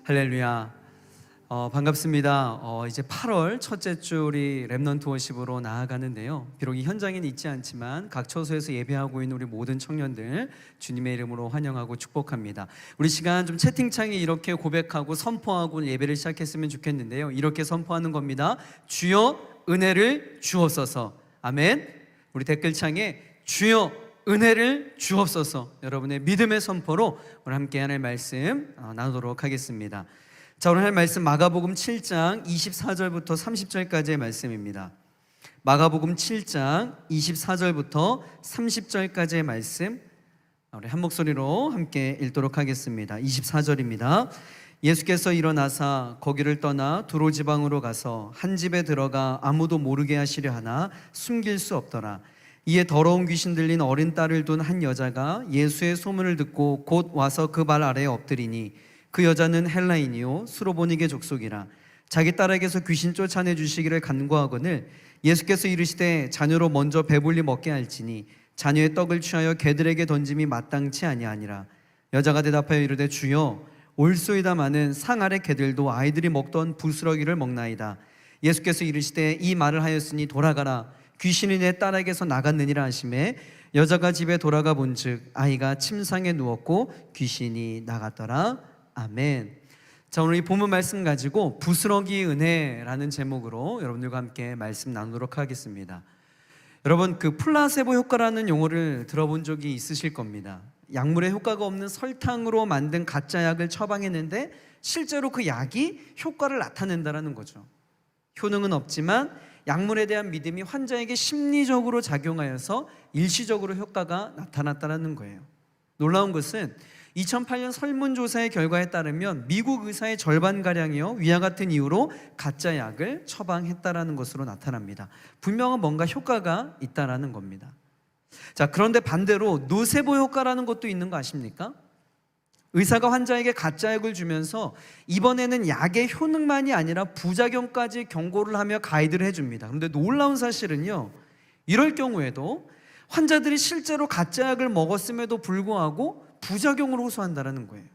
할렐루야. 반갑습니다. 이제 8월 첫째 주 우리 렘넌트 워십으로 나아가는데요. 비록 이 현장에는 있지 않지만 각 처소에서 예배하고 있는 우리 모든 청년들 주님의 이름으로 환영하고 축복합니다. 우리 시간 좀 채팅창에 이렇게 고백하고 선포하고 예배를 시작했으면 좋겠는데요. 이렇게 선포하는 겁니다. 주여 은혜를 주옵소서. 아멘. 우리 댓글창에 주여 은혜를 주옵소서. 여러분의 믿음의 선포로 오늘 함께 하나님의 말씀 나누도록 하겠습니다. 자, 오늘 할 말씀 마가복음 7장 24절부터 30절까지의 말씀입니다. 마가복음 7장 24절부터 30절까지의 말씀 우리 한 목소리로 함께 읽도록 하겠습니다. 24절입니다. 예수께서 일어나사 거기를 떠나 두로 지방으로 가서 한 집에 들어가 아무도 모르게 하시려 하나 숨길 수 없더라. 이에 더러운 귀신 들린 어린 딸을 둔 한 여자가 예수의 소문을 듣고 곧 와서 그 발 아래에 엎드리니 그 여자는 헬라인이요 수로보니게 족속이라. 자기 딸에게서 귀신 쫓아내 주시기를 간구하거늘 예수께서 이르시되 자녀로 먼저 배불리 먹게 할지니 자녀의 떡을 취하여 개들에게 던짐이 마땅치 아니하니라. 여자가 대답하여 이르되 주여 올소이다마는 상 아래 개들도 아이들이 먹던 부스러기를 먹나이다. 예수께서 이르시되 이 말을 하였으니 돌아가라. 귀신이 내 딸에게서 나갔느니라 하시매 여자가 집에 돌아가 본즉 아이가 침상에 누웠고 귀신이 나갔더라. 아멘. 자, 오늘 이 본문 말씀 가지고 부스러기 은혜라는 제목으로 여러분들과 함께 말씀 나누도록 하겠습니다. 여러분, 그 플라세보 효과라는 용어를 들어본 적이 있으실 겁니다. 약물에 효과가 없는 설탕으로 만든 가짜 약을 처방했는데 실제로 그 약이 효과를 나타낸다는 거죠. 효능은 없지만 약물에 대한 믿음이 환자에게 심리적으로 작용하여서 일시적으로 효과가 나타났다는 거예요. 놀라운 것은 2008년 설문조사의 결과에 따르면 미국 의사의 절반가량이요 위와 같은 이유로 가짜 약을 처방했다는 것으로 나타납니다. 분명한 뭔가 효과가 있다는 겁니다. 자, 그런데 반대로 노세보 효과라는 것도 있는 거 아십니까? 의사가 환자에게 가짜 약을 주면서 이번에는 약의 효능만이 아니라 부작용까지 경고를 하며 가이드를 해줍니다. 그런데 놀라운 사실은요, 이럴 경우에도 환자들이 실제로 가짜 약을 먹었음에도 불구하고 부작용을 호소한다는 거예요.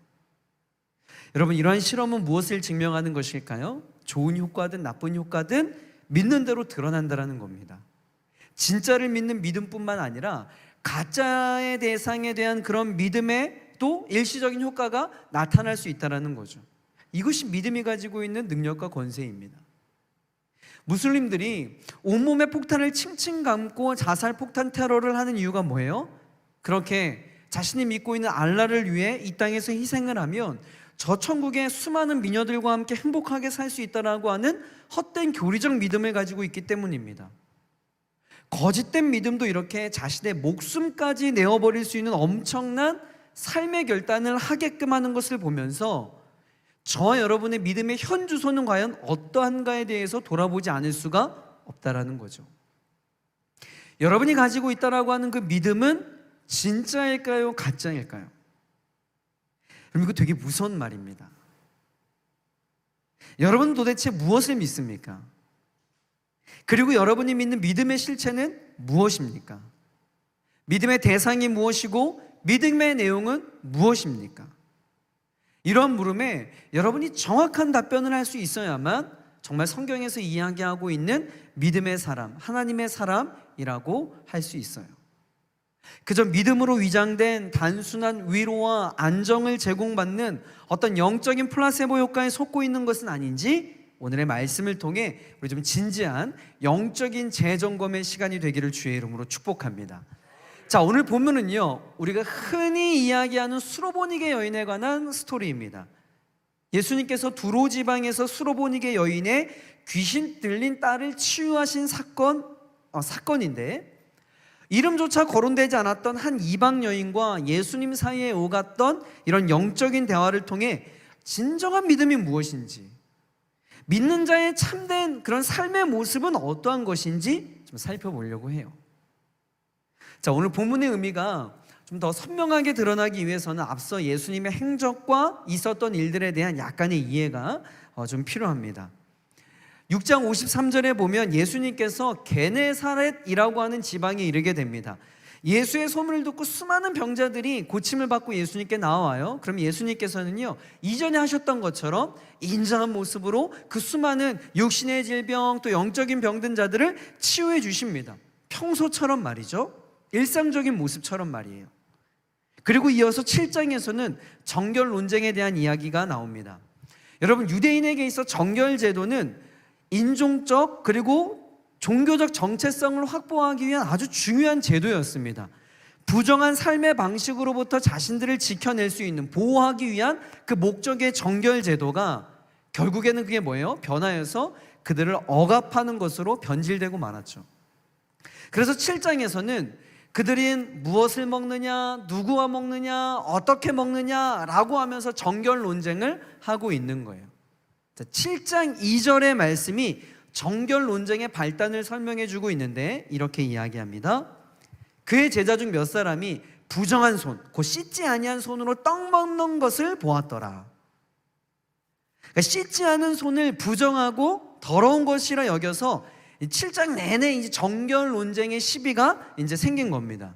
여러분, 이러한 실험은 무엇을 증명하는 것일까요? 좋은 효과든 나쁜 효과든 믿는 대로 드러난다는 겁니다. 진짜를 믿는 믿음뿐만 아니라 가짜의 대상에 대한 그런 믿음에 또 일시적인 효과가 나타날 수 있다는 거죠. 이것이 믿음이 가지고 있는 능력과 권세입니다. 무슬림들이 온몸에 폭탄을 칭칭 감고 자살 폭탄 테러를 하는 이유가 뭐예요? 그렇게 자신이 믿고 있는 알라를 위해 이 땅에서 희생을 하면 저 천국의 수많은 미녀들과 함께 행복하게 살 수 있다라고 하는 헛된 교리적 믿음을 가지고 있기 때문입니다. 거짓된 믿음도 이렇게 자신의 목숨까지 내어버릴 수 있는 엄청난 삶의 결단을 하게끔 하는 것을 보면서 저와 여러분의 믿음의 현 주소는 과연 어떠한가에 대해서 돌아보지 않을 수가 없다라는 거죠. 여러분이 가지고 있다라고 하는 그 믿음은 진짜일까요? 가짜일까요? 여러분, 이거 되게 무서운 말입니다. 여러분은 도대체 무엇을 믿습니까? 그리고 여러분이 믿는 믿음의 실체는 무엇입니까? 믿음의 대상이 무엇이고 믿음의 내용은 무엇입니까? 이런 물음에 여러분이 정확한 답변을 할 수 있어야만 정말 성경에서 이야기하고 있는 믿음의 사람, 하나님의 사람이라고 할 수 있어요. 그저 믿음으로 위장된 단순한 위로와 안정을 제공받는 어떤 영적인 플라세보 효과에 속고 있는 것은 아닌지 오늘의 말씀을 통해 우리 좀 진지한 영적인 재점검의 시간이 되기를 주의 이름으로 축복합니다. 자, 오늘 본문은요, 우리가 흔히 이야기하는 수로보니게 여인에 관한 스토리입니다. 예수님께서 두로 지방에서 수로보니게 여인의 귀신 들린 딸을 치유하신 사건인데 이름조차 거론되지 않았던 한 이방 여인과 예수님 사이에 오갔던 이런 영적인 대화를 통해 진정한 믿음이 무엇인지, 믿는 자의 참된 그런 삶의 모습은 어떠한 것인지 좀 살펴보려고 해요. 자, 오늘 본문의 의미가 좀 더 선명하게 드러나기 위해서는 앞서 예수님의 행적과 있었던 일들에 대한 약간의 이해가 좀 필요합니다. 6장 53절에 보면 예수님께서 게네사렛이라고 하는 지방에 이르게 됩니다. 예수의 소문을 듣고 수많은 병자들이 고침을 받고 예수님께 나와요. 그럼 예수님께서는요, 이전에 하셨던 것처럼 인자한 모습으로 그 수많은 육신의 질병 또 영적인 병든 자들을 치유해 주십니다. 평소처럼 말이죠. 일상적인 모습처럼 말이에요. 그리고 이어서 7장에서는 정결 논쟁에 대한 이야기가 나옵니다. 여러분, 유대인에게 있어 정결 제도는 인종적 그리고 종교적 정체성을 확보하기 위한 아주 중요한 제도였습니다. 부정한 삶의 방식으로부터 자신들을 지켜낼 수 있는, 보호하기 위한 그 목적의 정결 제도가 결국에는 그게 뭐예요? 변화해서 그들을 억압하는 것으로 변질되고 말았죠. 그래서 7장에서는 그들이 무엇을 먹느냐, 누구와 먹느냐, 어떻게 먹느냐라고 하면서 정결 논쟁을 하고 있는 거예요. 7장 2절의 말씀이 정결 논쟁의 발단을 설명해 주고 있는데 이렇게 이야기합니다. 그의 제자 중 몇 사람이 부정한 손, 곧 씻지 아니한 손으로 떡 먹는 것을 보았더라. 그러니까 씻지 않은 손을 부정하고 더러운 것이라 여겨서 7장 내내 이제 정결 논쟁의 시비가 이제 생긴 겁니다.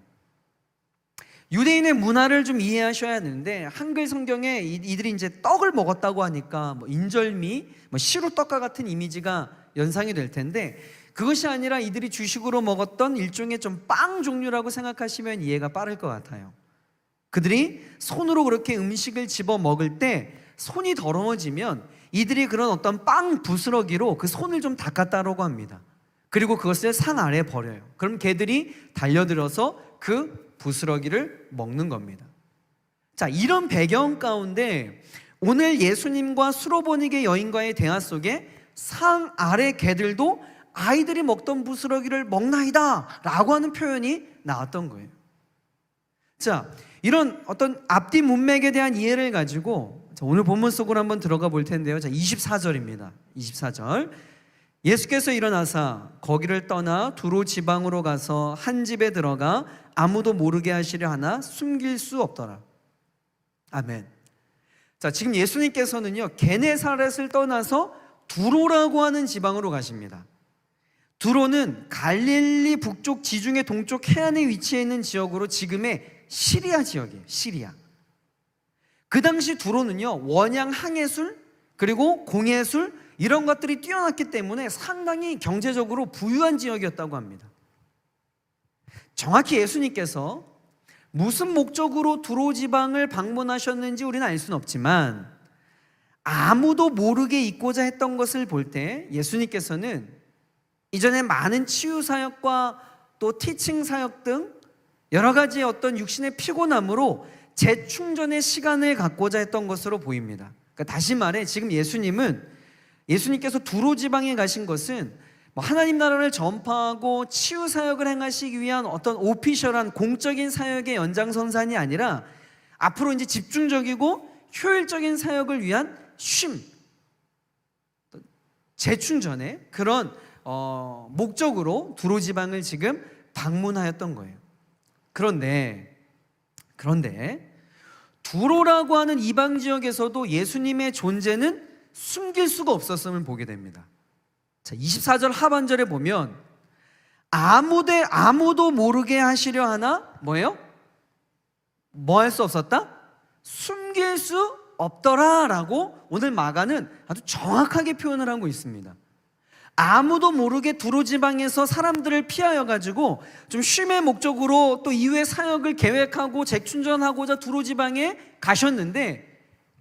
유대인의 문화를 좀 이해하셔야 하는데, 한글 성경에 이들이 이제 떡을 먹었다고 하니까 뭐 인절미, 뭐 시루떡과 같은 이미지가 연상이 될 텐데, 그것이 아니라 이들이 주식으로 먹었던 일종의 좀 빵 종류라고 생각하시면 이해가 빠를 것 같아요. 그들이 손으로 그렇게 음식을 집어 먹을 때 손이 더러워지면 이들이 그런 어떤 빵 부스러기로 그 손을 좀 닦았다라고 합니다. 그리고 그것을 산 아래에 버려요. 그럼 개들이 달려들어서 그 부스러기를 먹는 겁니다. 자, 이런 배경 가운데 오늘 예수님과 수로보니게 여인과의 대화 속에 산 아래 개들도 아이들이 먹던 부스러기를 먹나이다 라고 하는 표현이 나왔던 거예요. 자, 이런 어떤 앞뒤 문맥에 대한 이해를 가지고 오늘 본문 속으로 한번 들어가 볼 텐데요. 자, 24절입니다. 24절. 예수께서 일어나사 거기를 떠나 두로 지방으로 가서 한 집에 들어가 아무도 모르게 하시려 하나 숨길 수 없더라. 아멘. 자, 지금 예수님께서는요, 게네사렛을 떠나서 두로라고 하는 지방으로 가십니다. 두로는 갈릴리 북쪽 지중해 동쪽 해안에 위치해 있는 지역으로 지금의 시리아 지역이에요. 시리아. 그 당시 두로는요, 원양 항해술 그리고 공해술 이런 것들이 뛰어났기 때문에 상당히 경제적으로 부유한 지역이었다고 합니다. 정확히 예수님께서 무슨 목적으로 두로 지방을 방문하셨는지 우리는 알 수는 없지만, 아무도 모르게 있고자 했던 것을 볼 때 예수님께서는 이전에 많은 치유 사역과 또 티칭 사역 등 여러 가지 어떤 육신의 피곤함으로 재충전의 시간을 갖고자 했던 것으로 보입니다. 그러니까 다시 말해, 지금 예수님께서 두로 지방에 가신 것은 하나님 나라를 전파하고 치유 사역을 행하시기 위한 어떤 오피셜한 공적인 사역의 연장선상이 아니라 앞으로 이제 집중적이고 효율적인 사역을 위한 쉼, 재충전의 그런 목적으로 두로 지방을 지금 방문하였던 거예요. 그런데 두로라고 하는 이방 지역에서도 예수님의 존재는 숨길 수가 없었음을 보게 됩니다. 자, 24절 하반절에 보면 아무도 모르게 하시려 하나 뭐예요? 뭐 할 수 없었다? 숨길 수 없더라 라고 오늘 마가는 아주 정확하게 표현을 하고 있습니다. 아무도 모르게 두로 지방에서 사람들을 피하여 가지고 좀 쉼의 목적으로 또 이후의 사역을 계획하고 재충전하고자 두로 지방에 가셨는데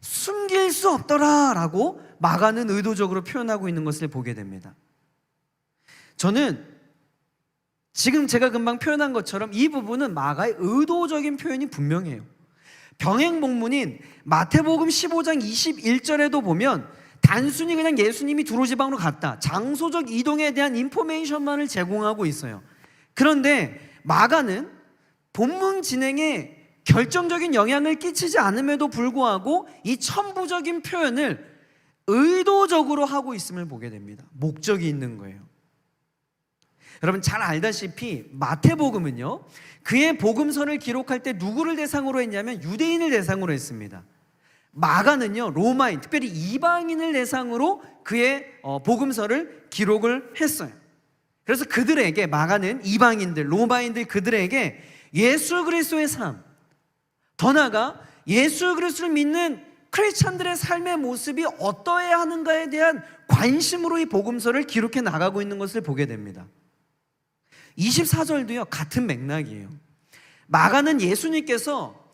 숨길 수 없더라 라고 마가는 의도적으로 표현하고 있는 것을 보게 됩니다. 저는 지금 제가 금방 표현한 것처럼 이 부분은 마가의 의도적인 표현이 분명해요. 병행복문인 마태복음 15장 21절에도 보면 단순히 그냥 예수님이 두로 지방으로 갔다, 장소적 이동에 대한 인포메이션만을 제공하고 있어요. 그런데 마가는 본문 진행에 결정적인 영향을 끼치지 않음에도 불구하고 이 첨부적인 표현을 의도적으로 하고 있음을 보게 됩니다. 목적이 있는 거예요. 여러분 잘 알다시피 마태복음은요, 그의 복음서를 기록할 때 누구를 대상으로 했냐면 유대인을 대상으로 했습니다. 마가는요, 로마인, 특별히 이방인을 대상으로 그의 복음서를 기록을 했어요. 그래서 그들에게, 마가는 이방인들, 로마인들 그들에게 예수 그리스도의 삶, 더 나아가 예수 그리스도를 믿는 크리스찬들의 삶의 모습이 어떠해야 하는가에 대한 관심으로 이 복음서를 기록해 나가고 있는 것을 보게 됩니다. 24절도요 같은 맥락이에요. 마가는 예수님께서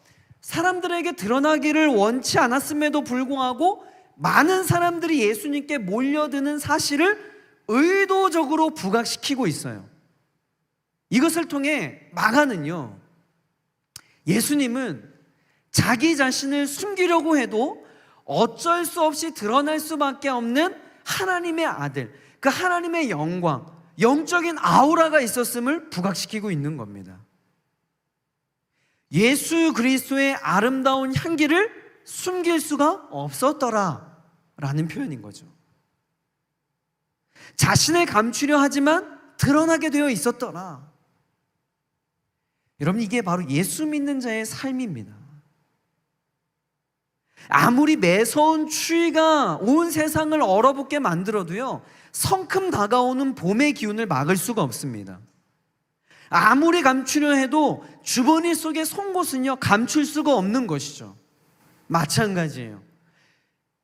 사람들에게 드러나기를 원치 않았음에도 불구하고 많은 사람들이 예수님께 몰려드는 사실을 의도적으로 부각시키고 있어요. 이것을 통해 마가는요, 예수님은 자기 자신을 숨기려고 해도 어쩔 수 없이 드러날 수밖에 없는 하나님의 아들, 그 하나님의 영광, 영적인 아우라가 있었음을 부각시키고 있는 겁니다. 예수 그리스도의 아름다운 향기를 숨길 수가 없었더라 라는 표현인 거죠. 자신을 감추려 하지만 드러나게 되어 있었더라. 여러분, 이게 바로 예수 믿는 자의 삶입니다. 아무리 매서운 추위가 온 세상을 얼어붙게 만들어도요, 성큼 다가오는 봄의 기운을 막을 수가 없습니다. 아무리 감추려 해도 주머니 속의 송곳은요 감출 수가 없는 것이죠. 마찬가지예요.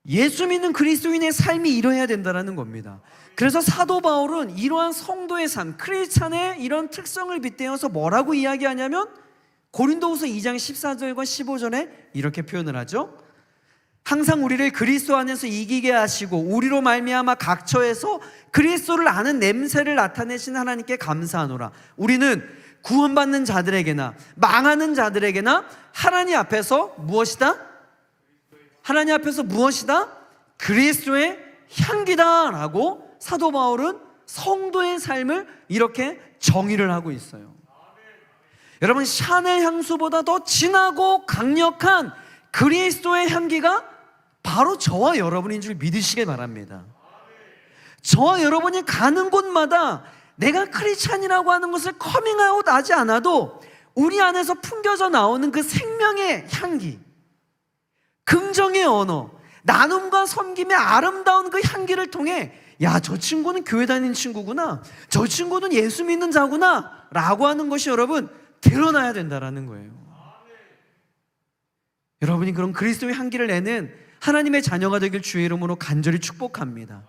예수 믿는 그리스도인의 삶이 이뤄야 된다는 겁니다. 그래서 사도 바울은 이러한 성도의 삶, 크리스찬의 이런 특성을 빗대어서 뭐라고 이야기하냐면 고린도후서 2장 14절과 15절에 이렇게 표현을 하죠. 항상 우리를 그리스도 안에서 이기게 하시고 우리로 말미암아 각처에서 그리스도를 아는 냄새를 나타내신 하나님께 감사하노라. 우리는 구원받는 자들에게나 망하는 자들에게나 하나님 앞에서 무엇이다? 하나님 앞에서 무엇이다? 그리스도의 향기다 라고 사도 바울은 성도의 삶을 이렇게 정의를 하고 있어요. 여러분, 샤넬 향수보다 더 진하고 강력한 그리스도의 향기가 바로 저와 여러분인 줄 믿으시길 바랍니다. 저와 여러분이 가는 곳마다 내가 크리스찬이라고 하는 것을 커밍아웃 하지 않아도 우리 안에서 풍겨져 나오는 그 생명의 향기, 긍정의 언어, 나눔과 섬김의 아름다운 그 향기를 통해 야, 저 친구는 교회 다니는 친구구나, 저 친구는 예수 믿는 자구나 라고 하는 것이 여러분 드러나야 된다는 거예요. 여러분이 그런 그리스도의 향기를 내는 하나님의 자녀가 되길 주의 이름으로 간절히 축복합니다.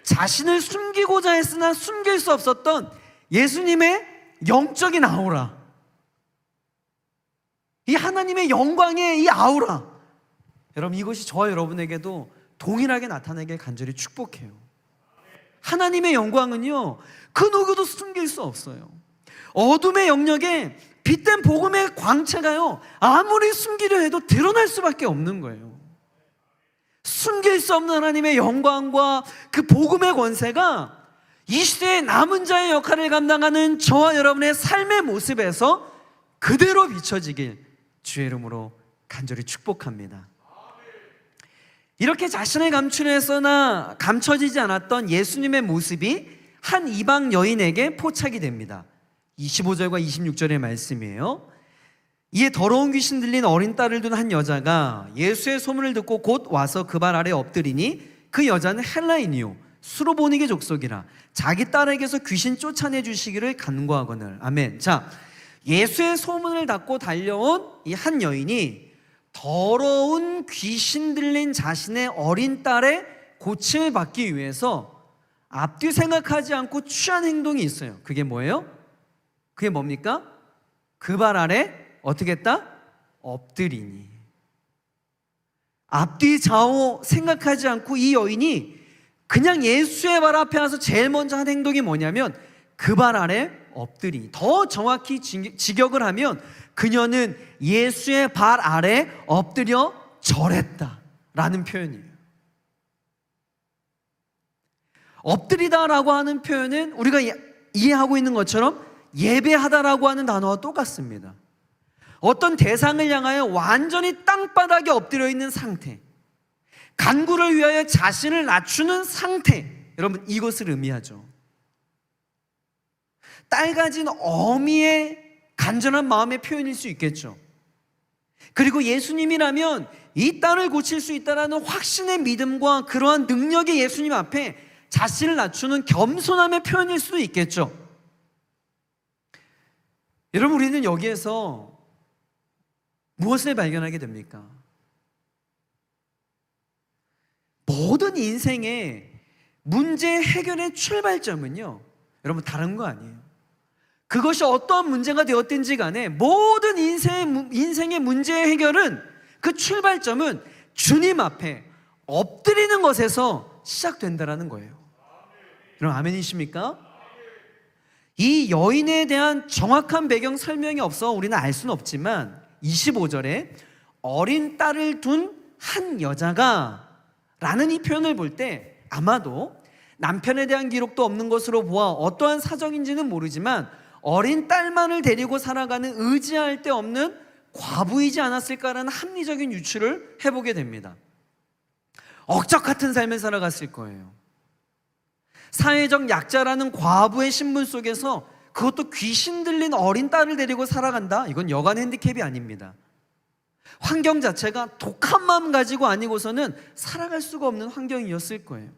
자신을 숨기고자 했으나 숨길 수 없었던 예수님의 영적인 아우라, 이 하나님의 영광의 이 아우라, 여러분 이것이 저와 여러분에게도 동일하게 나타나길 간절히 축복해요. 하나님의 영광은요 그 누구도 숨길 수 없어요. 어둠의 영역에 빛된 복음의 광채가요 아무리 숨기려 해도 드러날 수밖에 없는 거예요. 숨길 수 없는 하나님의 영광과 그 복음의 권세가 이 시대의 남은 자의 역할을 감당하는 저와 여러분의 삶의 모습에서 그대로 비춰지길 주의 이름으로 간절히 축복합니다. 이렇게 자신을 감추려 했으나 감춰지지 않았던 예수님의 모습이 한 이방 여인에게 포착이 됩니다. 25절과 26절의 말씀이에요. 이에 더러운 귀신 들린 어린 딸을 둔 한 여자가 예수의 소문을 듣고 곧 와서 그 발 아래 엎드리니 그 여자는 헬라인이요 수로보니게 족속이라 자기 딸에게서 귀신 쫓아내 주시기를 간구하거늘. 아멘. 자, 예수의 소문을 듣고 달려온 이 한 여인이 더러운 귀신 들린 자신의 어린 딸의 고침을 받기 위해서 앞뒤 생각하지 않고 취한 행동이 있어요. 그게 뭐예요? 그게 뭡니까? 그 발 아래 어떻게 했다? 엎드리니. 앞뒤 좌우 생각하지 않고 이 여인이 그냥 예수의 발 앞에 와서 제일 먼저 한 행동이 뭐냐면 그 발 아래 엎드리니. 더 정확히 직역을 하면 그녀는 예수의 발 아래 엎드려 절했다라는 표현이에요. 엎드리다라고 하는 표현은 우리가 이해하고 있는 것처럼 예배하다라고 하는 단어와 똑같습니다. 어떤 대상을 향하여 완전히 땅바닥에 엎드려 있는 상태, 간구를 위하여 자신을 낮추는 상태, 여러분 이것을 의미하죠. 딸 가진 어미의 간절한 마음의 표현일 수 있겠죠. 그리고 예수님이라면 이 딸을 고칠 수 있다는 확신의 믿음과 그러한 능력의 예수님 앞에 자신을 낮추는 겸손함의 표현일 수도 있겠죠. 여러분, 우리는 여기에서 무엇을 발견하게 됩니까? 모든 인생의 문제 해결의 출발점은요, 여러분, 다른 거 아니에요. 그것이 어떠한 문제가 되었든지 간에 모든 인생의 문제 해결은, 그 출발점은 주님 앞에 엎드리는 것에서 시작된다라는 거예요. 여러분, 아멘이십니까? 이 여인에 대한 정확한 배경 설명이 없어 우리는 알 수는 없지만 25절에 어린 딸을 둔 한 여자가 라는 이 표현을 볼 때 아마도 남편에 대한 기록도 없는 것으로 보아 어떠한 사정인지는 모르지만 어린 딸만을 데리고 살아가는 의지할 데 없는 과부이지 않았을까라는 합리적인 유추를 해보게 됩니다. 억적 같은 삶을 살아갔을 거예요. 사회적 약자라는 과부의 신분 속에서 그것도 귀신 들린 어린 딸을 데리고 살아간다? 이건 여간 핸디캡이 아닙니다. 환경 자체가 독한 마음 가지고 아니고서는 살아갈 수가 없는 환경이었을 거예요.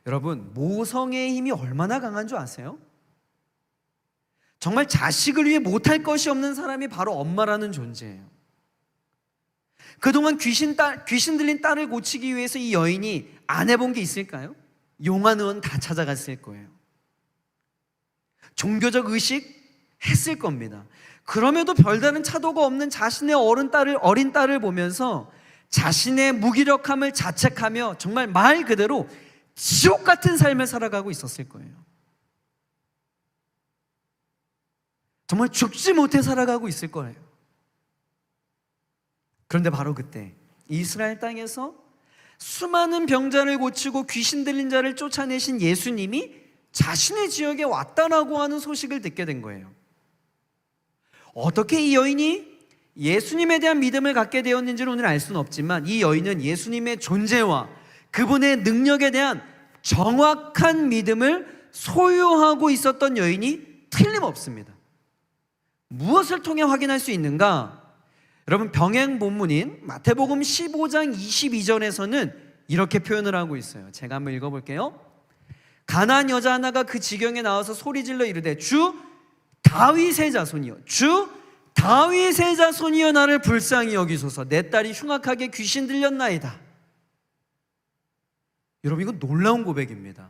여러분, 모성애의 힘이 얼마나 강한 줄 아세요? 정말 자식을 위해 못할 것이 없는 사람이 바로 엄마라는 존재예요. 그동안 귀신 들린 딸을 고치기 위해서 이 여인이 안 해본 게 있을까요? 용한 의원 다 찾아갔을 거예요. 종교적 의식 했을 겁니다. 그럼에도 별다른 차도가 없는 자신의 어린 딸을 보면서 자신의 무기력함을 자책하며 정말 말 그대로 지옥 같은 삶을 살아가고 있었을 거예요. 정말 죽지 못해 살아가고 있을 거예요. 그런데 바로 그때 이스라엘 땅에서 수많은 병자를 고치고 귀신 들린 자를 쫓아내신 예수님이 자신의 지역에 왔다라고 하는 소식을 듣게 된 거예요. 어떻게 이 여인이 예수님에 대한 믿음을 갖게 되었는지는 오늘 알 수는 없지만 이 여인은 예수님의 존재와 그분의 능력에 대한 정확한 믿음을 소유하고 있었던 여인이 틀림없습니다. 무엇을 통해 확인할 수 있는가? 여러분, 병행 본문인 마태복음 15장 22절에서는 이렇게 표현을 하고 있어요. 제가 한번 읽어볼게요. 가나안 여자 하나가 그 지경에 나와서 소리질러 이르되 주 다윗의 자손이여, 주 다윗의 자손이여, 나를 불쌍히 여기소서. 내 딸이 흉악하게 귀신 들렸나이다. 여러분, 이건 놀라운 고백입니다.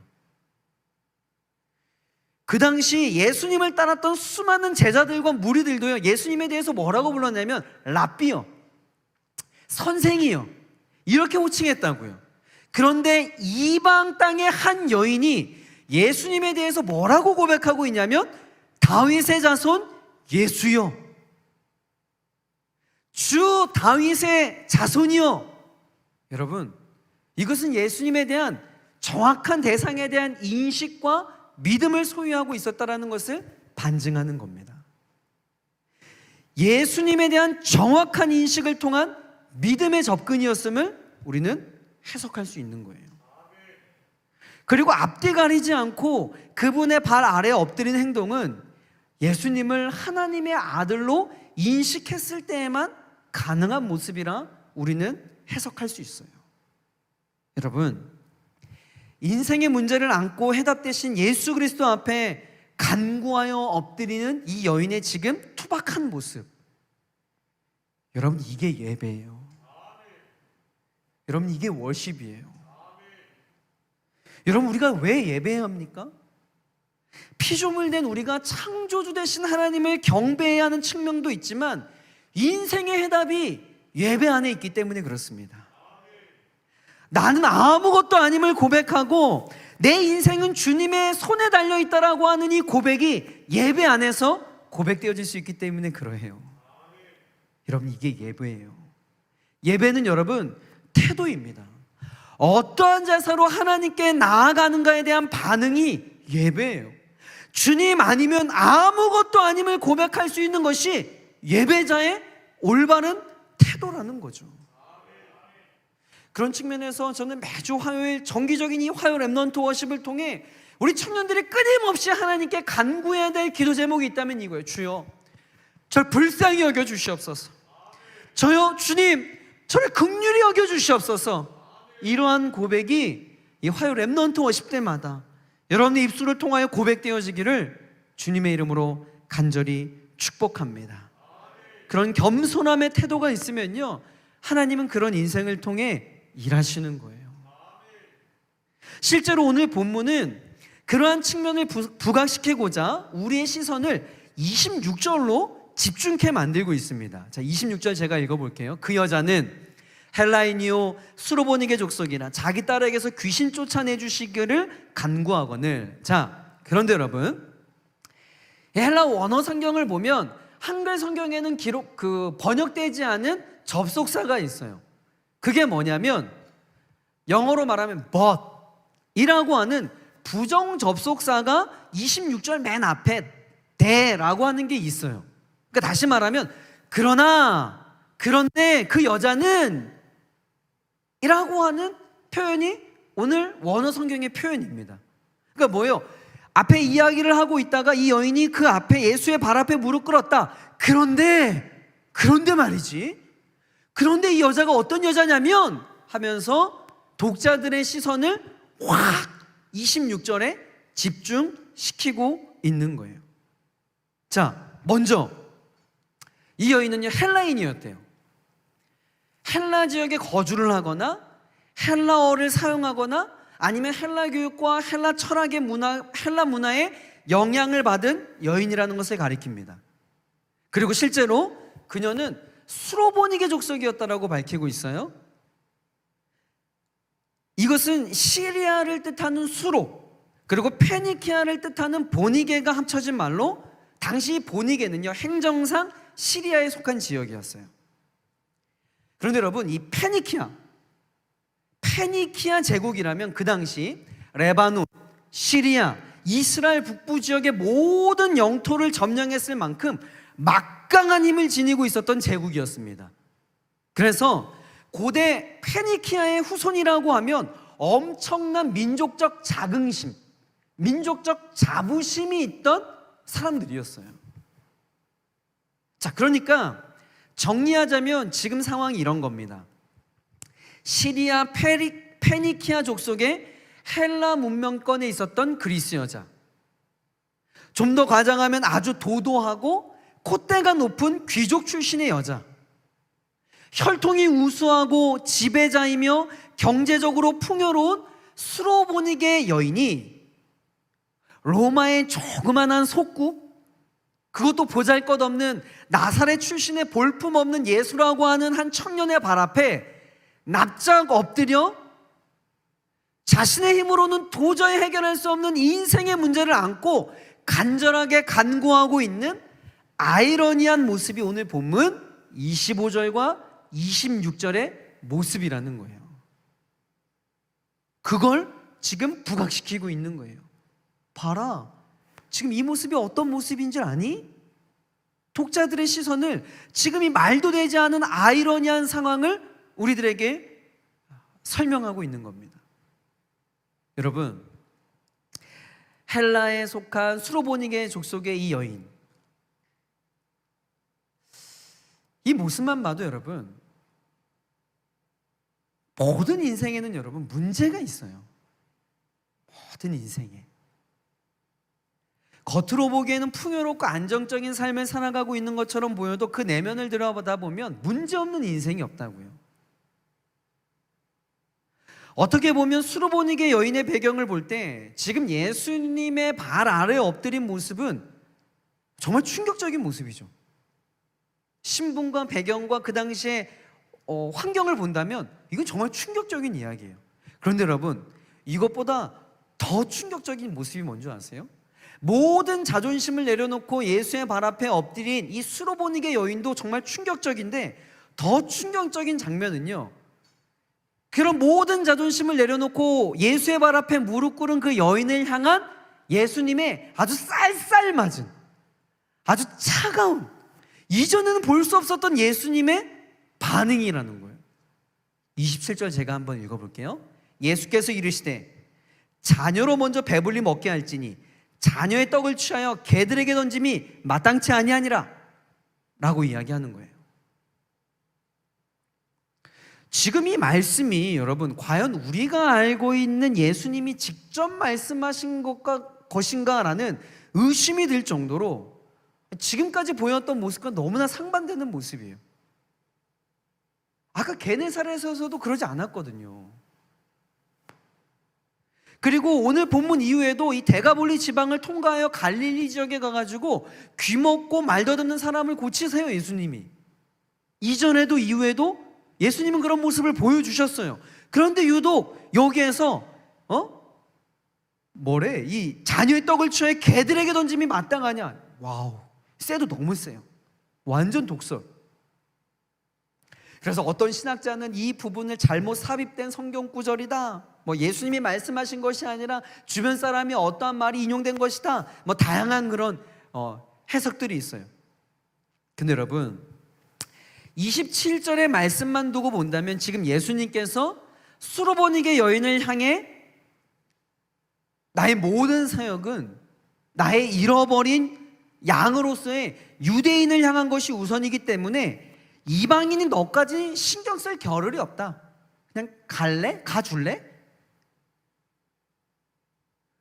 그 당시 예수님을 따랐던 수많은 제자들과 무리들도요, 예수님에 대해서 뭐라고 불렀냐면 랍비요, 선생이요, 이렇게 호칭했다고요. 그런데 이방 땅의 한 여인이 예수님에 대해서 뭐라고 고백하고 있냐면 다윗의 자손 예수요, 주 다윗의 자손이요. 여러분, 이것은 예수님에 대한 정확한 대상에 대한 인식과 믿음을 소유하고 있었다라는 것을 반증하는 겁니다. 예수님에 대한 정확한 인식을 통한 믿음의 접근이었음을 우리는 해석할 수 있는 거예요. 그리고 앞뒤 가리지 않고 그분의 발 아래에 엎드린 행동은 예수님을 하나님의 아들로 인식했을 때에만 가능한 모습이라 우리는 해석할 수 있어요. 여러분, 인생의 문제를 안고 해답 대신 예수 그리스도 앞에 간구하여 엎드리는 이 여인의 지금 투박한 모습, 여러분, 이게 예배예요. 여러분, 이게 월십이에요. 여러분, 우리가 왜 예배해야 합니까? 피조물 된 우리가 창조주 되신 하나님을 경배해야 하는 측면도 있지만 인생의 해답이 예배 안에 있기 때문에 그렇습니다. 나는 아무것도 아님을 고백하고 내 인생은 주님의 손에 달려있다라고 하는 이 고백이 예배 안에서 고백되어질 수 있기 때문에 그러해요. 여러분, 이게 예배예요. 예배는 여러분 태도입니다. 어떠한 자세로 하나님께 나아가는가에 대한 반응이 예배예요. 주님 아니면 아무것도 아님을 고백할 수 있는 것이 예배자의 올바른 태도라는 거죠. 그런 측면에서 저는 매주 화요일 정기적인 이 화요 렘넌트 워십을 통해 우리 청년들이 끊임없이 하나님께 간구해야 될 기도 제목이 있다면 이거예요. 주여, 저를 불쌍히 여겨 주시옵소서. 저요, 주님, 저를 긍휼히 여겨 주시옵소서. 이러한 고백이 이 화요 렘넌트 워십 때마다 여러분의 입술을 통하여 고백되어지기를 주님의 이름으로 간절히 축복합니다. 그런 겸손함의 태도가 있으면요, 하나님은 그런 인생을 통해 일하시는 거예요. 실제로 오늘 본문은 그러한 측면을 부각시키고자 우리의 시선을 26절로 집중케 만들고 있습니다. 자, 26절 제가 읽어볼게요. 그 여자는 헬라인이요 수로보니게 족속이나 자기 딸에게서 귀신 쫓아내주시기를 간구하거늘. 자, 그런데 여러분, 헬라 원어 성경을 보면 한글 성경에는 번역되지 않은 접속사가 있어요. 그게 뭐냐면 영어로 말하면 but 이라고 하는 부정 접속사가 26절 맨 앞에 대라고 하는 게 있어요. 그러니까 다시 말하면 그런데 그 여자는 이라고 하는 표현이 오늘 원어 성경의 표현입니다. 그러니까 뭐예요? 앞에 이야기를 하고 있다가 이 여인이 그 앞에 예수의 발 앞에 무릎 꿇었다. 그런데 말이지. 그런데 이 여자가 어떤 여자냐면 하면서 독자들의 시선을 확 26절에 집중시키고 있는 거예요. 자, 먼저 이 여인은요 헬라인이었대요. 헬라 지역에 거주를 하거나 헬라어를 사용하거나 아니면 헬라 교육과 헬라 철학의 헬라 문화에 영향을 받은 여인이라는 것을 가리킵니다. 그리고 실제로 그녀는 수로보니게 족속이었다라고 밝히고 있어요. 이것은 시리아를 뜻하는 수로, 그리고 페니키아를 뜻하는 보니게가 합쳐진 말로 당시 보니게는요 행정상 시리아에 속한 지역이었어요. 그런데 여러분, 이 페니키아 제국이라면 그 당시 레바논, 시리아, 이스라엘 북부 지역의 모든 영토를 점령했을 만큼 막강한 힘을 지니고 있었던 제국이었습니다. 그래서 고대 페니키아의 후손이라고 하면 엄청난 민족적 자긍심, 민족적 자부심이 있던 사람들이었어요. 자, 그러니까 정리하자면 지금 상황이 이런 겁니다. 시리아 페니키아 족속의 헬라 문명권에 있었던 그리스 여자, 좀 더 과장하면 아주 도도하고 콧대가 높은 귀족 출신의 여자, 혈통이 우수하고 지배자이며 경제적으로 풍요로운 수로보니게 여인이 로마의 조그만한 속국, 그것도 보잘것없는 나사렛 출신의 볼품없는 예수라고 하는 한 청년의 발 앞에 납작 엎드려 자신의 힘으로는 도저히 해결할 수 없는 인생의 문제를 안고 간절하게 간구하고 있는 아이러니한 모습이 오늘 본문 25절과 26절의 모습이라는 거예요. 그걸 지금 부각시키고 있는 거예요. 봐라, 지금 이 모습이 어떤 모습인지 아니? 독자들의 시선을 지금 이 말도 되지 않은 아이러니한 상황을 우리들에게 설명하고 있는 겁니다. 여러분, 헬라에 속한 수로보니게 족속의 이 여인, 이 모습만 봐도 여러분, 모든 인생에는 여러분 문제가 있어요. 모든 인생에. 겉으로 보기에는 풍요롭고 안정적인 삶을 살아가고 있는 것처럼 보여도 그 내면을 들여다보다 보면 문제없는 인생이 없다고요. 어떻게 보면 수로보니게 여인의 배경을 볼 때 지금 예수님의 발 아래에 엎드린 모습은 정말 충격적인 모습이죠. 신분과 배경과 그 당시의 환경을 본다면 이건 정말 충격적인 이야기예요. 그런데 여러분, 이것보다 더 충격적인 모습이 뭔지 아세요? 모든 자존심을 내려놓고 예수의 발 앞에 엎드린 이 수로보니게 여인도 정말 충격적인데, 더 충격적인 장면은요, 그런 모든 자존심을 내려놓고 예수의 발 앞에 무릎 꿇은 그 여인을 향한 예수님의 아주 쌀쌀맞은, 아주 차가운, 이전에는 볼 수 없었던 예수님의 반응이라는 거예요. 27절 제가 한번 읽어볼게요. 예수께서 이르시되 자녀로 먼저 배불리 먹게 할지니 자녀의 떡을 취하여 개들에게 던짐이 마땅치 아니하니라 라고 이야기하는 거예요. 지금 이 말씀이 여러분 과연 우리가 알고 있는 예수님이 직접 말씀하신 것인가 라는 의심이 들 정도로 지금까지 보였던 모습과 너무나 상반되는 모습이에요. 아까 게네사렛에서도 그러지 않았거든요. 그리고 오늘 본문 이후에도 이 데가볼리 지방을 통과하여 갈릴리 지역에 가가지고 귀먹고 말 더듬는 사람을 고치세요, 예수님이. 이전에도 이후에도 예수님은 그런 모습을 보여주셨어요. 그런데 유독 여기에서 이 자녀의 떡을 취하여 개들에게 던짐이 마땅하냐. 와우, 세도 너무 세요. 완전 독설. 그래서 어떤 신학자는 이 부분을 잘못 삽입된 성경 구절이다, 예수님이 말씀하신 것이 아니라 주변 사람이 어떠한 말이 인용된 것이다, 다양한 그런 해석들이 있어요. 근데 여러분, 27절의 말씀만 두고 본다면 지금 예수님께서 수로보니게 여인을 향해 나의 모든 사역은 나의 잃어버린 양으로서의 유대인을 향한 것이 우선이기 때문에 이방인이 너까지 신경 쓸 겨를이 없다. 그냥 갈래? 가줄래?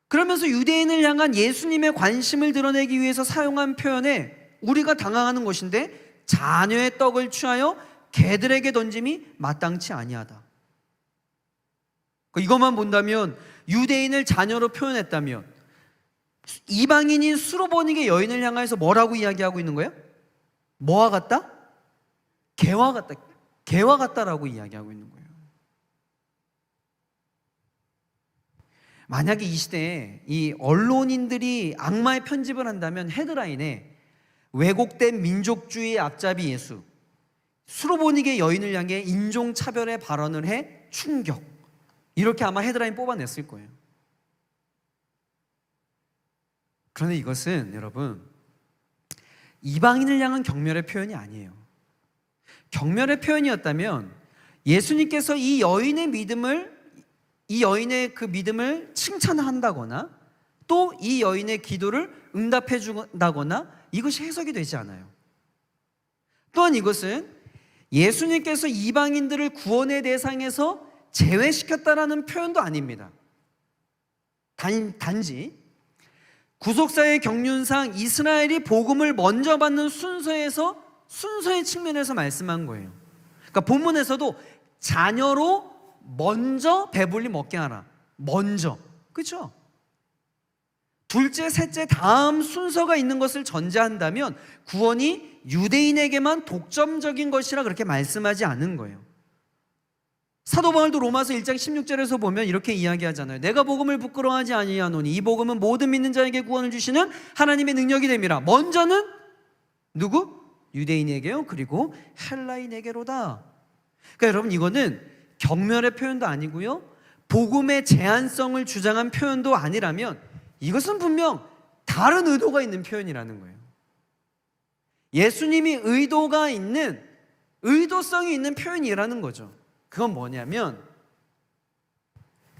그러면서 유대인을 향한 예수님의 관심을 드러내기 위해서 사용한 표현에 우리가 당황하는 것인데, 자녀의 떡을 취하여 개들에게 던짐이 마땅치 아니하다. 이것만 본다면, 유대인을 자녀로 표현했다면 이방인인 수로보니게 여인을 향해서 뭐라고 이야기하고 있는 거예요? 뭐와 같다? 개와 같다. 개와 같다라고 이야기하고 있는 거예요. 만약에 이 시대에 이 언론인들이 악마의 편집을 한다면 헤드라인에 왜곡된 민족주의 앞잡이 예수, 수로보니게 여인을 향해 인종차별의 발언을 해 충격, 이렇게 아마 헤드라인 뽑아냈을 거예요. 그런데 이것은 여러분, 이방인을 향한 경멸의 표현이 아니에요. 경멸의 표현이었다면 예수님께서 이 여인의 그 믿음을 칭찬한다거나 또 이 여인의 기도를 응답해 준다거나 이것이 해석이 되지 않아요. 또한 이것은 예수님께서 이방인들을 구원의 대상에서 제외시켰다라는 표현도 아닙니다. 단지 구속사의 경륜상 이스라엘이 복음을 먼저 받는 순서의 측면에서 말씀한 거예요. 그러니까 본문에서도 자녀로 먼저 배불리 먹게 하라. 먼저. 그렇죠? 둘째, 셋째, 다음 순서가 있는 것을 전제한다면 구원이 유대인에게만 독점적인 것이라 그렇게 말씀하지 않은 거예요. 사도 바울도 로마서 1장 16절에서 보면 이렇게 이야기하잖아요. 내가 복음을 부끄러워하지 아니하노니 이 복음은 모든 믿는 자에게 구원을 주시는 하나님의 능력이 됨이라. 먼저는 누구? 유대인에게요. 그리고 헬라인에게로다. 그러니까 여러분, 이거는 경멸의 표현도 아니고요, 복음의 제한성을 주장한 표현도 아니라면 이것은 분명 다른 의도가 있는 표현이라는 거예요. 예수님이 의도성이 있는 표현이라는 거죠. 그건 뭐냐면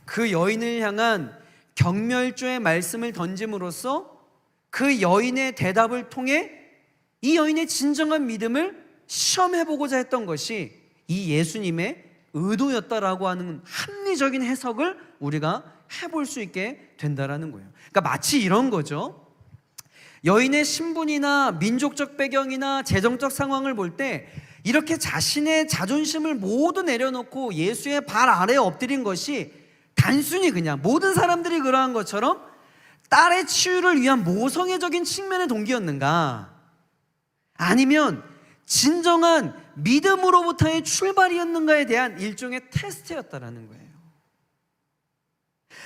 그 여인을 향한 경멸조의 말씀을 던짐으로써 그 여인의 대답을 통해 이 여인의 진정한 믿음을 시험해보고자 했던 것이 이 예수님의 의도였다라고 하는 합리적인 해석을 우리가 해볼 수 있게 된다라는 거예요. 그러니까 마치 이런 거죠. 여인의 신분이나 민족적 배경이나 재정적 상황을 볼 때 이렇게 자신의 자존심을 모두 내려놓고 예수의 발 아래에 엎드린 것이 단순히 그냥 모든 사람들이 그러한 것처럼 딸의 치유를 위한 모성애적인 측면의 동기였는가, 아니면 진정한 믿음으로부터의 출발이었는가에 대한 일종의 테스트였다라는 거예요.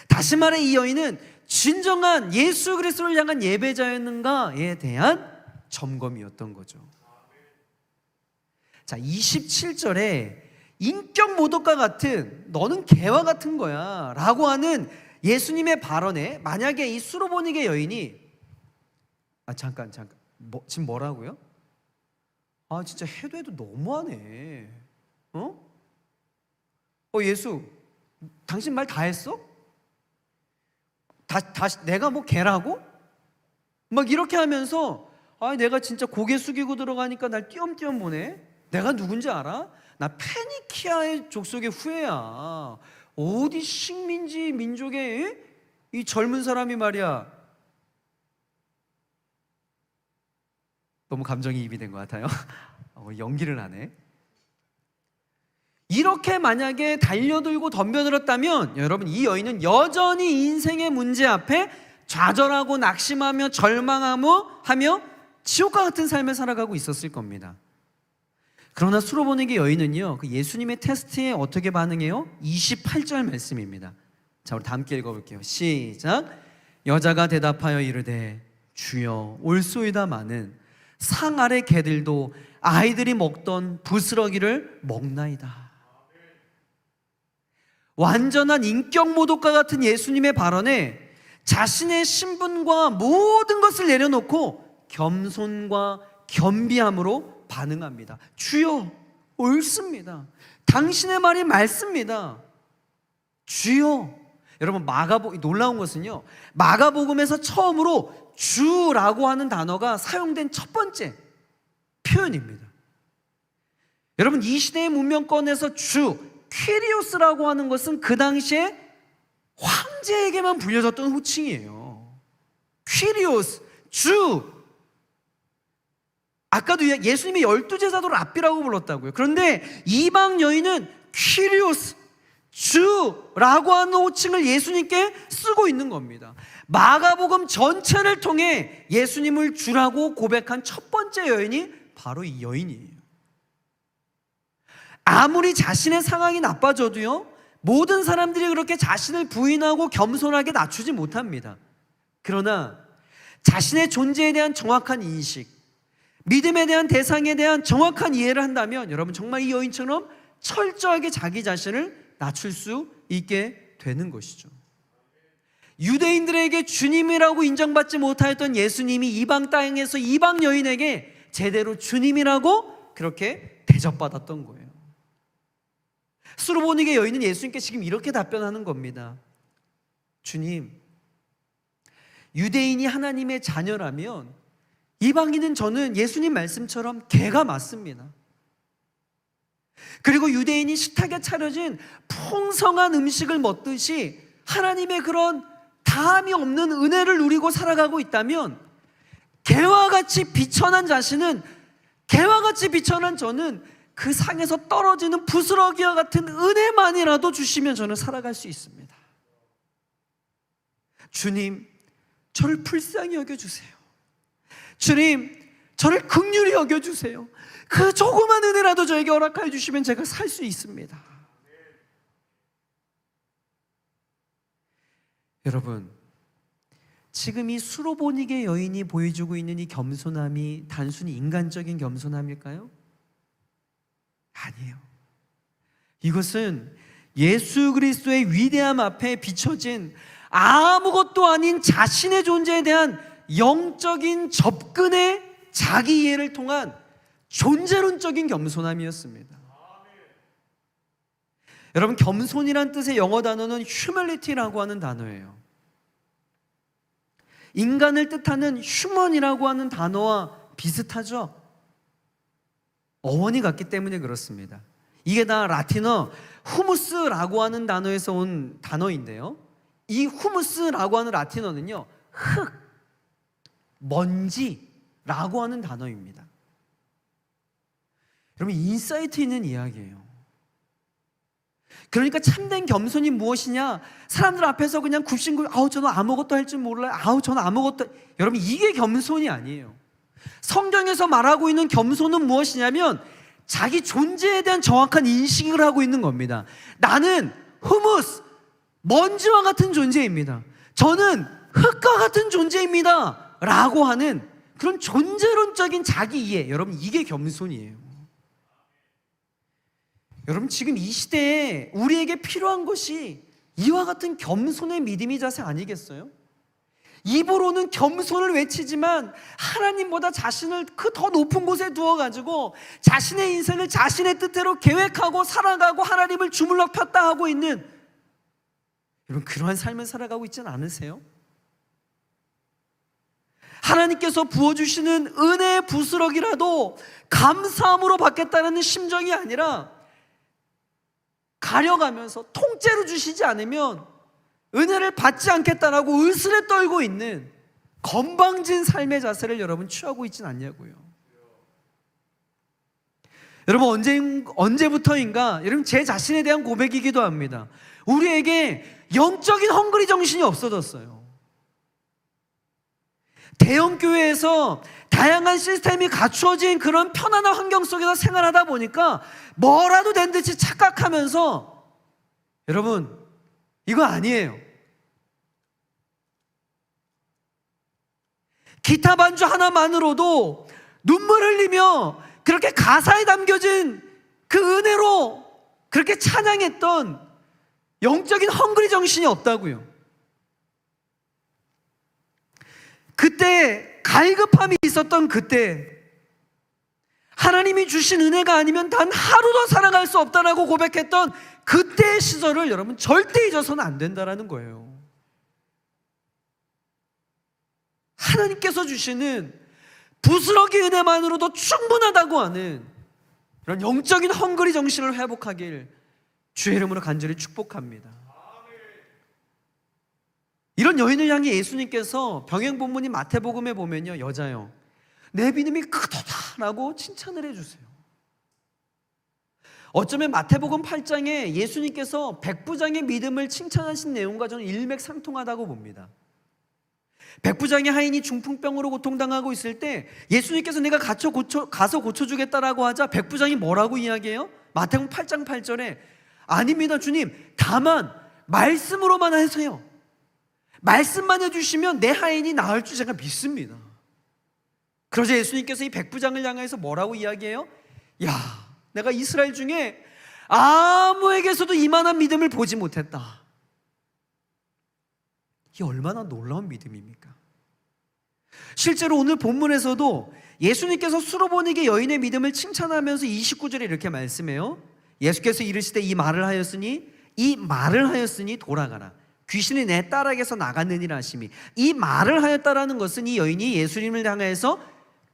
다시 말해 이 여인은 진정한 예수 그리스도를 향한 예배자였는가에 대한 점검이었던 거죠. 자, 27절에 인격 모독과 같은, 너는 개와 같은 거야 라고 하는 예수님의 발언에 만약에 이 수로보니게 여인이 잠깐 지금 뭐라고요? 진짜 해도 너무하네. 예수, 당신 말 다 했어? 다시 내가 뭐 개라고? 막 이렇게 하면서 내가 진짜 고개 숙이고 들어가니까 날 띄엄띄엄 보네. 내가 누군지 알아? 나 페니키아의 족속의 후예야. 어디 식민지 민족의 이 젊은 사람이 말이야, 너무 감정이입이 된 것 같아요. 연기를 하네. 이렇게 만약에 달려들고 덤벼들었다면 여러분, 이 여인은 여전히 인생의 문제 앞에 좌절하고 낙심하며 절망하며 지옥과 같은 삶을 살아가고 있었을 겁니다. 그러나 수로보니게 여인은요, 그 예수님의 테스트에 어떻게 반응해요? 28절 말씀입니다. 자, 우리 다 함께 읽어볼게요. 시작. 여자가 대답하여 이르되 주여 올소이다마는 상 아래 개들도 아이들이 먹던 부스러기를 먹나이다. 완전한 인격 모독과 같은 예수님의 발언에 자신의 신분과 모든 것을 내려놓고 겸손과 겸비함으로 반응합니다. 주여 옳습니다. 당신의 말이 맞습니다. 주여. 여러분, 놀라운 것은요, 마가복음에서 처음으로 주라고 하는 단어가 사용된 첫 번째 표현입니다. 여러분, 이 시대의 문명권에서 주, 퀴리오스라고 하는 것은 그 당시에 황제에게만 불려졌던 호칭이에요. 퀴리오스, 주. 아까도 예수님이 12제자도를 랍비라고 불렀다고요. 그런데 이방 여인은 퀴리오스, 주라고 하는 호칭을 예수님께 쓰고 있는 겁니다. 마가복음 전체를 통해 예수님을 주라고 고백한 첫 번째 여인이 바로 이 여인이에요. 아무리 자신의 상황이 나빠져도요, 모든 사람들이 그렇게 자신을 부인하고 겸손하게 낮추지 못합니다. 그러나 자신의 존재에 대한 정확한 인식, 믿음에 대한 대상에 대한 정확한 이해를 한다면 여러분, 정말 이 여인처럼 철저하게 자기 자신을 낮출 수 있게 되는 것이죠. 유대인들에게 주님이라고 인정받지 못하였던 예수님이 이방 땅에서 이방 여인에게 제대로 주님이라고 그렇게 대접받았던 거예요. 수로보니게 여인은 예수님께 지금 이렇게 답변하는 겁니다. 주님, 유대인이 하나님의 자녀라면 이방인은 저는 예수님 말씀처럼 개가 맞습니다. 그리고 유대인이 식탁에 차려진 풍성한 음식을 먹듯이 하나님의 그런 다함이 없는 은혜를 누리고 살아가고 있다면 개와 같이 비천한 자신은, 개와 같이 비천한 저는 그 상에서 떨어지는 부스러기와 같은 은혜만이라도 주시면 저는 살아갈 수 있습니다. 주님, 저를 불쌍히 여겨주세요. 주님, 저를 긍휼히 여겨주세요. 그 조그만 은혜라도 저에게 허락하여 주시면 제가 살 수 있습니다. 여러분, 지금 이 수로보니게 여인이 보여주고 있는 이 겸손함이 단순히 인간적인 겸손함일까요? 아니에요. 이것은 예수 그리스도의 위대함 앞에 비춰진 아무것도 아닌 자신의 존재에 대한 영적인 접근의 자기 이해를 통한 존재론적인 겸손함이었습니다. 여러분, 겸손이란 뜻의 영어 단어는 humility라고 하는 단어예요. 인간을 뜻하는 human이라고 하는 단어와 비슷하죠? 어원이 같기 때문에 그렇습니다. 이게 다 라틴어 후무스라고 하는 단어에서 온 단어인데요, 이 후무스라고 하는 라틴어는요, 흙, 먼지라고 하는 단어입니다. 여러분, 인사이트 있는 이야기예요. 그러니까 참된 겸손이 무엇이냐? 사람들 앞에서 그냥 굽신굽신, 저는 아무것도 할 줄 몰라요. 저는 아무것도. 여러분, 이게 겸손이 아니에요. 성경에서 말하고 있는 겸손은 무엇이냐면 자기 존재에 대한 정확한 인식을 하고 있는 겁니다. 나는 후무스, 먼지와 같은 존재입니다. 저는 흙과 같은 존재입니다 라고 하는 그런 존재론적인 자기 이해. 여러분, 이게 겸손이에요. 여러분, 지금 이 시대에 우리에게 필요한 것이 이와 같은 겸손의 믿음의 자세 아니겠어요? 입으로는 겸손을 외치지만 하나님보다 자신을 그 더 높은 곳에 두어가지고 자신의 인생을 자신의 뜻대로 계획하고 살아가고 하나님을 주물러 폈다 하고 있는, 여러분, 그러한 삶을 살아가고 있지는 않으세요? 하나님께서 부어주시는 은혜의 부스러기라도 감사함으로 받겠다는 심정이 아니라 가려가면서 통째로 주시지 않으면 은혜를 받지 않겠다라고 으스레 떨고 있는 건방진 삶의 자세를 여러분 취하고 있진 않냐고요. 여러분 언제부터인가 여러분 제 자신에 대한 고백이기도 합니다. 우리에게 영적인 헝그리 정신이 없어졌어요. 대형 교회에서 다양한 시스템이 갖추어진 그런 편안한 환경 속에서 생활하다 보니까 뭐라도 된 듯이 착각하면서, 여러분 이거 아니에요. 기타 반주 하나만으로도 눈물 흘리며 그렇게 가사에 담겨진 그 은혜로 그렇게 찬양했던 영적인 헝그리 정신이 없다고요. 그때 갈급함이 있었던 그때, 하나님이 주신 은혜가 아니면 단 하루도 살아갈 수 없다라고 고백했던 그때의 시절을 여러분 절대 잊어서는 안 된다라는 거예요. 하나님께서 주시는 부스러기 은혜만으로도 충분하다고 하는 이런 영적인 헝그리 정신을 회복하길 주의 이름으로 간절히 축복합니다. 이런 여인을 향해 예수님께서 병행본문인 마태복음에 보면요, 여자요, 내 믿음이 크도다라고 칭찬을 해주세요. 어쩌면 마태복음 8장에 예수님께서 백부장의 믿음을 칭찬하신 내용과 저는 일맥상통하다고 봅니다. 백부장의 하인이 중풍병으로 고통당하고 있을 때 예수님께서 내가 가서 고쳐주겠다라고 하자 백부장이 뭐라고 이야기해요? 마태복음 8장 8절에 아닙니다 주님, 다만 말씀으로만 하세요. 말씀만 해주시면 내 하인이 나을 줄 제가 믿습니다. 그러자 예수님께서 이 백부장을 향해서 뭐라고 이야기해요? 야, 내가 이스라엘 중에 아무에게서도 이만한 믿음을 보지 못했다. 이게 얼마나 놀라운 믿음입니까? 실제로 오늘 본문에서도 예수님께서 수로보니게 여인의 믿음을 칭찬하면서 29절에 이렇게 말씀해요. 예수께서 이르시되 이 말을 하였으니 돌아가라. 귀신이 내 딸에게서 나갔느니라 하심이, 이 말을 하였다라는 것은 이 여인이 예수님을 향해서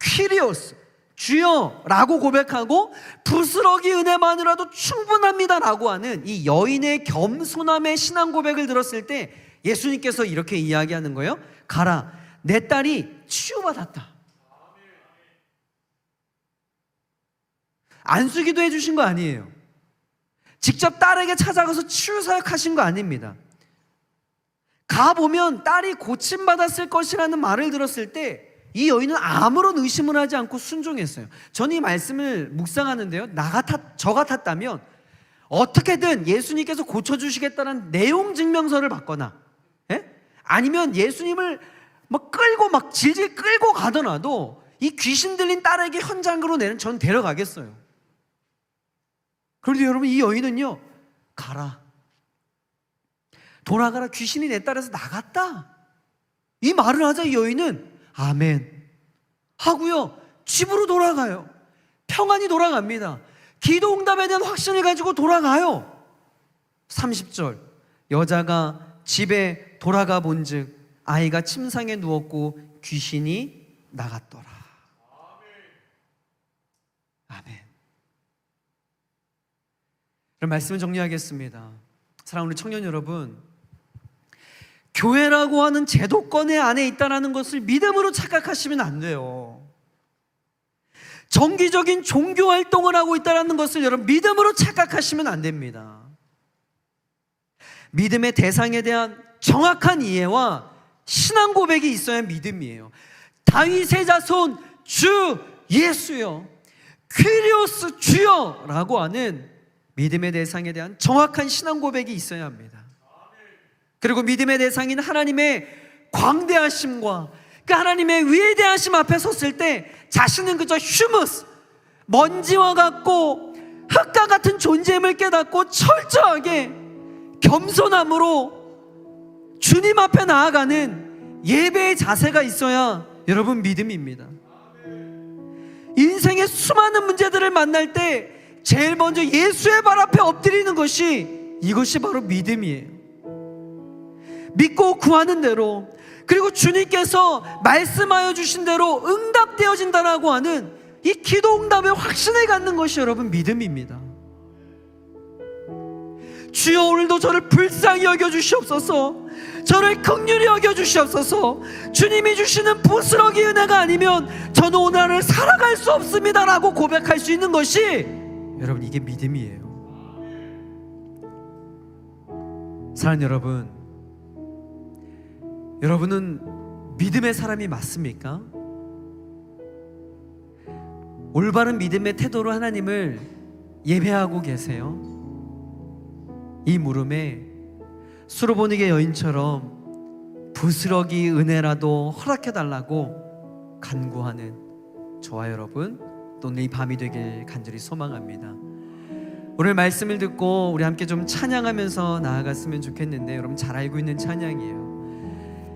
퀴리오스, 주여 라고 고백하고 부스러기 은혜만으로도 충분합니다라고 하는 이 여인의 겸손함의 신앙 고백을 들었을 때 예수님께서 이렇게 이야기하는 거예요. 가라, 내 딸이 치유받았다. 안수기도 해주신 거 아니에요. 직접 딸에게 찾아가서 치유 사역하신 거 아닙니다. 가보면 딸이 고침받았을 것이라는 말을 들었을 때 이 여인은 아무런 의심을 하지 않고 순종했어요. 저는 이 말씀을 묵상하는데요, 저 같았다면 어떻게든 예수님께서 고쳐주시겠다는 내용 증명서를 받거나, 아니면 예수님을 끌고 질질 끌고 가더라도 이 귀신 들린 딸에게 현장으로 전 데려가겠어요. 그런데 여러분, 이 여인은요, 가라, 돌아가라, 귀신이 내 딸에서 나갔다, 이 말을 하자 이 여인은 아멘 하고요, 집으로 돌아가요. 평안히 돌아갑니다. 기도 응답에 대한 확신을 가지고 돌아가요. 30절, 여자가 집에 돌아가 본즉 아이가 침상에 누웠고 귀신이 나갔더라. 아멘. 그럼 말씀을 정리하겠습니다. 사랑하는 우리 청년 여러분, 교회라고 하는 제도권의 안에 있다는 것을 믿음으로 착각하시면 안 돼요. 정기적인 종교 활동을 하고 있다는 것을 여러분 믿음으로 착각하시면 안 됩니다. 믿음의 대상에 대한 정확한 이해와 신앙 고백이 있어야 믿음이에요. 다윗의 자손 주 예수여, 퀴리오스 주여 라고 하는 믿음의 대상에 대한 정확한 신앙 고백이 있어야 합니다. 그리고 믿음의 대상인 하나님의 광대하심과 그 하나님의 위대하심 앞에 섰을 때 자신은 그저 휴무스, 먼지와 같고 흙과 같은 존재임을 깨닫고 철저하게 겸손함으로 주님 앞에 나아가는 예배의 자세가 있어야 여러분 믿음입니다. 인생의 수많은 문제들을 만날 때 제일 먼저 예수의 발 앞에 엎드리는 것이, 이것이 바로 믿음이에요. 믿고 구하는 대로, 그리고 주님께서 말씀하여 주신 대로 응답되어진다라고 하는 이 기도 응답의 확신을 갖는 것이 여러분 믿음입니다. 주여, 오늘도 저를 불쌍히 여겨주시옵소서, 저를 긍휼히 여겨주시옵소서. 주님이 주시는 부스러기 은혜가 아니면 저는 오늘 하루를 살아갈 수 없습니다 라고 고백할 수 있는 것이 여러분, 이게 믿음이에요. 사랑하는 여러분, 여러분은 믿음의 사람이 맞습니까? 올바른 믿음의 태도로 하나님을 예배하고 계세요? 이 물음에 수로보니게 여인처럼 부스러기 은혜라도 허락해달라고 간구하는 저와 여러분, 또 오늘 이 밤이 되길 간절히 소망합니다. 오늘 말씀을 듣고 우리 함께 좀 찬양하면서 나아갔으면 좋겠는데, 여러분 잘 알고 있는 찬양이에요.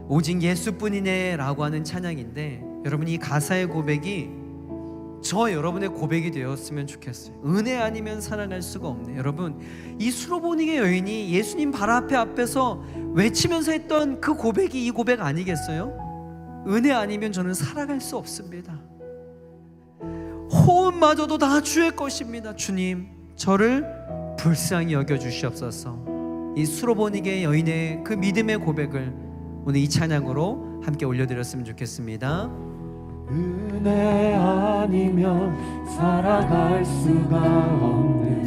오직 예수뿐이네 라고 하는 찬양인데, 여러분 이 가사의 고백이 저 여러분의 고백이 되었으면 좋겠어요. 은혜 아니면 살아갈 수가 없네. 여러분, 이 수로보니게 여인이 예수님 발 앞에서 외치면서 했던 그 고백이 이 고백 아니겠어요? 은혜 아니면 저는 살아갈 수 없습니다. 호흡마저도 다 주의 것입니다. 주님, 저를 불쌍히 여겨주시옵소서. 이 수로보니게 여인의 그 믿음의 고백을 오늘 이 찬양으로 함께 올려드렸으면 좋겠습니다. 은혜 아니면 살아갈 수가 없네.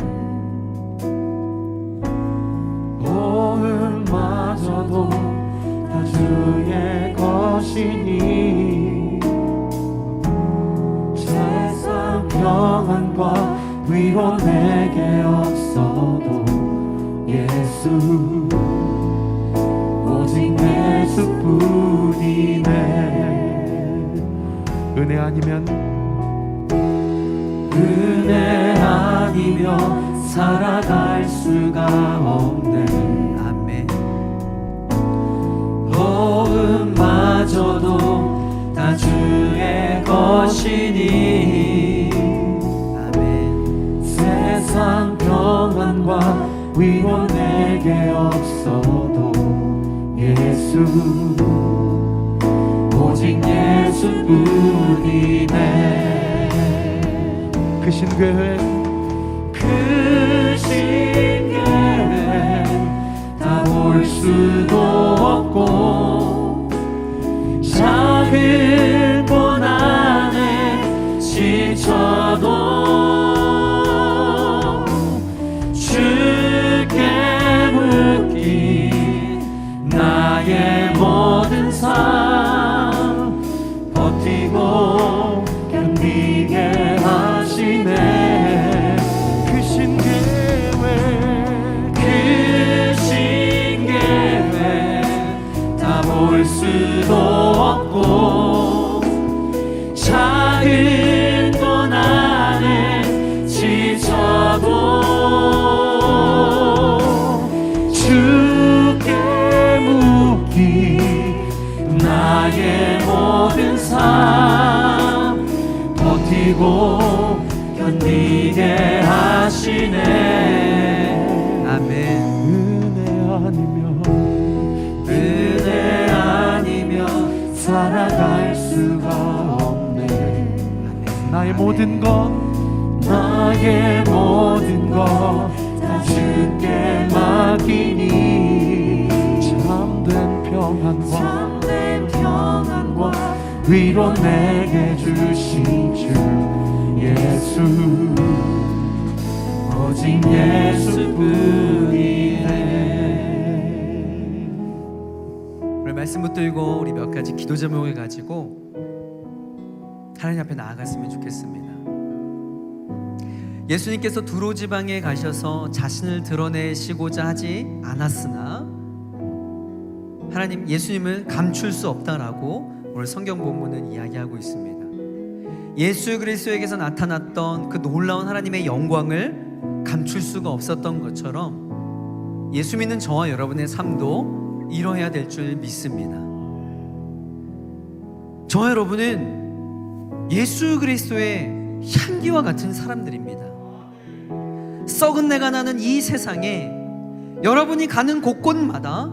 호흡마저도 다 주의 것이니 세상 평안과 위로 내게 없어도 예수, 오직 예수뿐이네. 은혜 아니면 살아갈 수가 없네. 아멘. 호흡마저도 다 주의 것이니 세상 평안과 위로 내게 없어도 예수, 오직 예수뿐이네. 그 신계획 다 볼 수도 없고 작은 고난에 지쳐도 주께 묶인 나의 모든 삶 버티고 견디게 하시네. 그 신계획 다 볼 수도 없고 작은 고난에 지쳐도 주께 묶인 나의 모든 삶 버티고 견디게 하시네. 아멘. 은혜 아니면 살아갈 수가 없네. 나의 모든 것 다 주께 맡기니 참된 평안과 위로 내게 주신 주 예수, 오직 예수뿐이네. 오늘 말씀 붙들고 우리 몇 가지 기도 제목을 가지고 하나님 앞에 나아갔으면 좋겠습니다. 예수님께서 두로 지방에 가셔서 자신을 드러내시고자 하지 않았으나 하나님, 예수님을 감출 수 없다라고 오늘 성경 본문은 이야기하고 있습니다. 예수 그리스도에게서 나타났던 그 놀라운 하나님의 영광을 감출 수가 없었던 것처럼 예수 믿는 저와 여러분의 삶도 이러해야 될 줄 믿습니다. 저와 여러분은 예수 그리스도의 향기와 같은 사람들입니다. 썩은 내가 나는 이 세상에 여러분이 가는 곳곳마다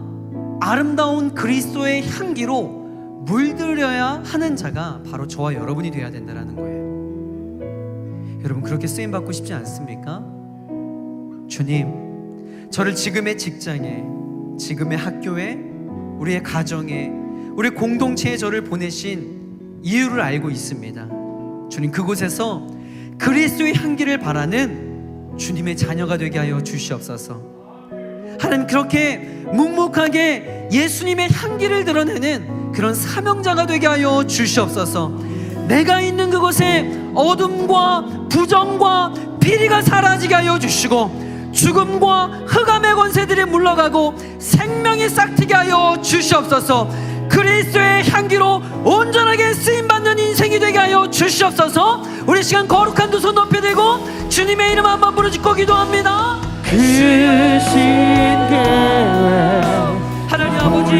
아름다운 그리스도의 향기로 물들여야 하는 자가 바로 저와 여러분이 되어야 된다는 거예요. 여러분, 그렇게 쓰임받고 싶지 않습니까? 주님, 저를 지금의 직장에, 지금의 학교에, 우리의 가정에, 우리 공동체에 저를 보내신 이유를 알고 있습니다. 주님, 그곳에서 그리스도의 향기를 바라는 주님의 자녀가 되게 하여 주시옵소서. 하나님, 그렇게 묵묵하게 예수님의 향기를 드러내는 그런 사명자가 되게 하여 주시옵소서. 내가 있는 그곳에 어둠과 부정과 비리가 사라지게 하여 주시고, 죽음과 흑암의 권세들이 물러가고 생명이 싹트게 하여 주시옵소서. 그리스도의 향기로 온전하게 쓰임받는 인생이 되게 하여 주시옵소서. 우리 시간 거룩한 두 손 높이 들고 주님의 이름 한번 부르짖고 기도합니다. 크신 계획 하나님 아버지,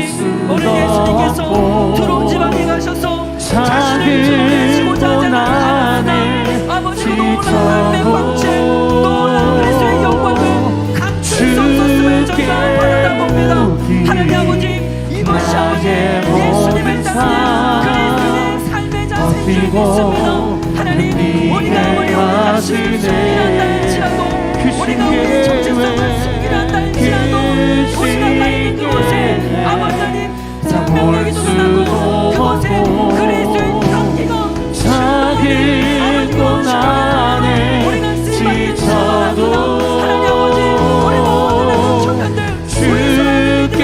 오늘 예수님께서 들어온 집안에 가셔서 자신을 드러내시고자 하는 하나님 아버지로 놀라운 맹광채, 놀라운 그리스도의 영광을 감출 수 없었음을 저희가 바라다 봅니다. 하나님 아버지, 이것이 아버지 예수님을 따르는 그리스도의 삶의 자세인 줄 믿습니다. 하나님, 우리가 아무리 오늘 숨기란다 할지라도, 우리가 우리 정체성을 숨기란다 할지라도, 우리가 가 있는 그곳에 아버지 하나님 생명력이 돋아나고 그곳에 그리스도의 향기가 작은 곳 안에 우리가 쓰임받는 지쳐도 하나님 아버지, 우리 모든 청년들, 우리 주께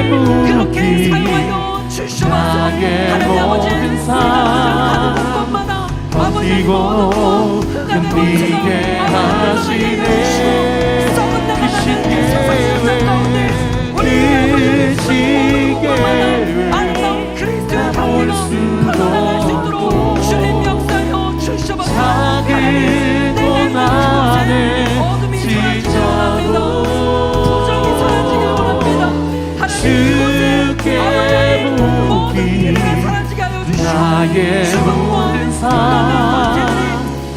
그렇게 사용하여 주시옵소서. 하나님 아버지, 우리가 가는 곳마다 아버지 모두 흑암의 견디게 하시네. 썩은 나가는 세상 가운데 크신 계획 아름다운 그리스도의 향기가 흘러나갈 수 있도록 주님 역사하여 주시옵소서. 작은 곳 안에 어둠이 사라지길 지쳐도 원합니다. 부정이 사라지길 원합니다. 하나님, 주께 이곳에 모든 묻기 일이 사라지게 하여 주시고, 나의 죽음과 모든 흑암의 권세들이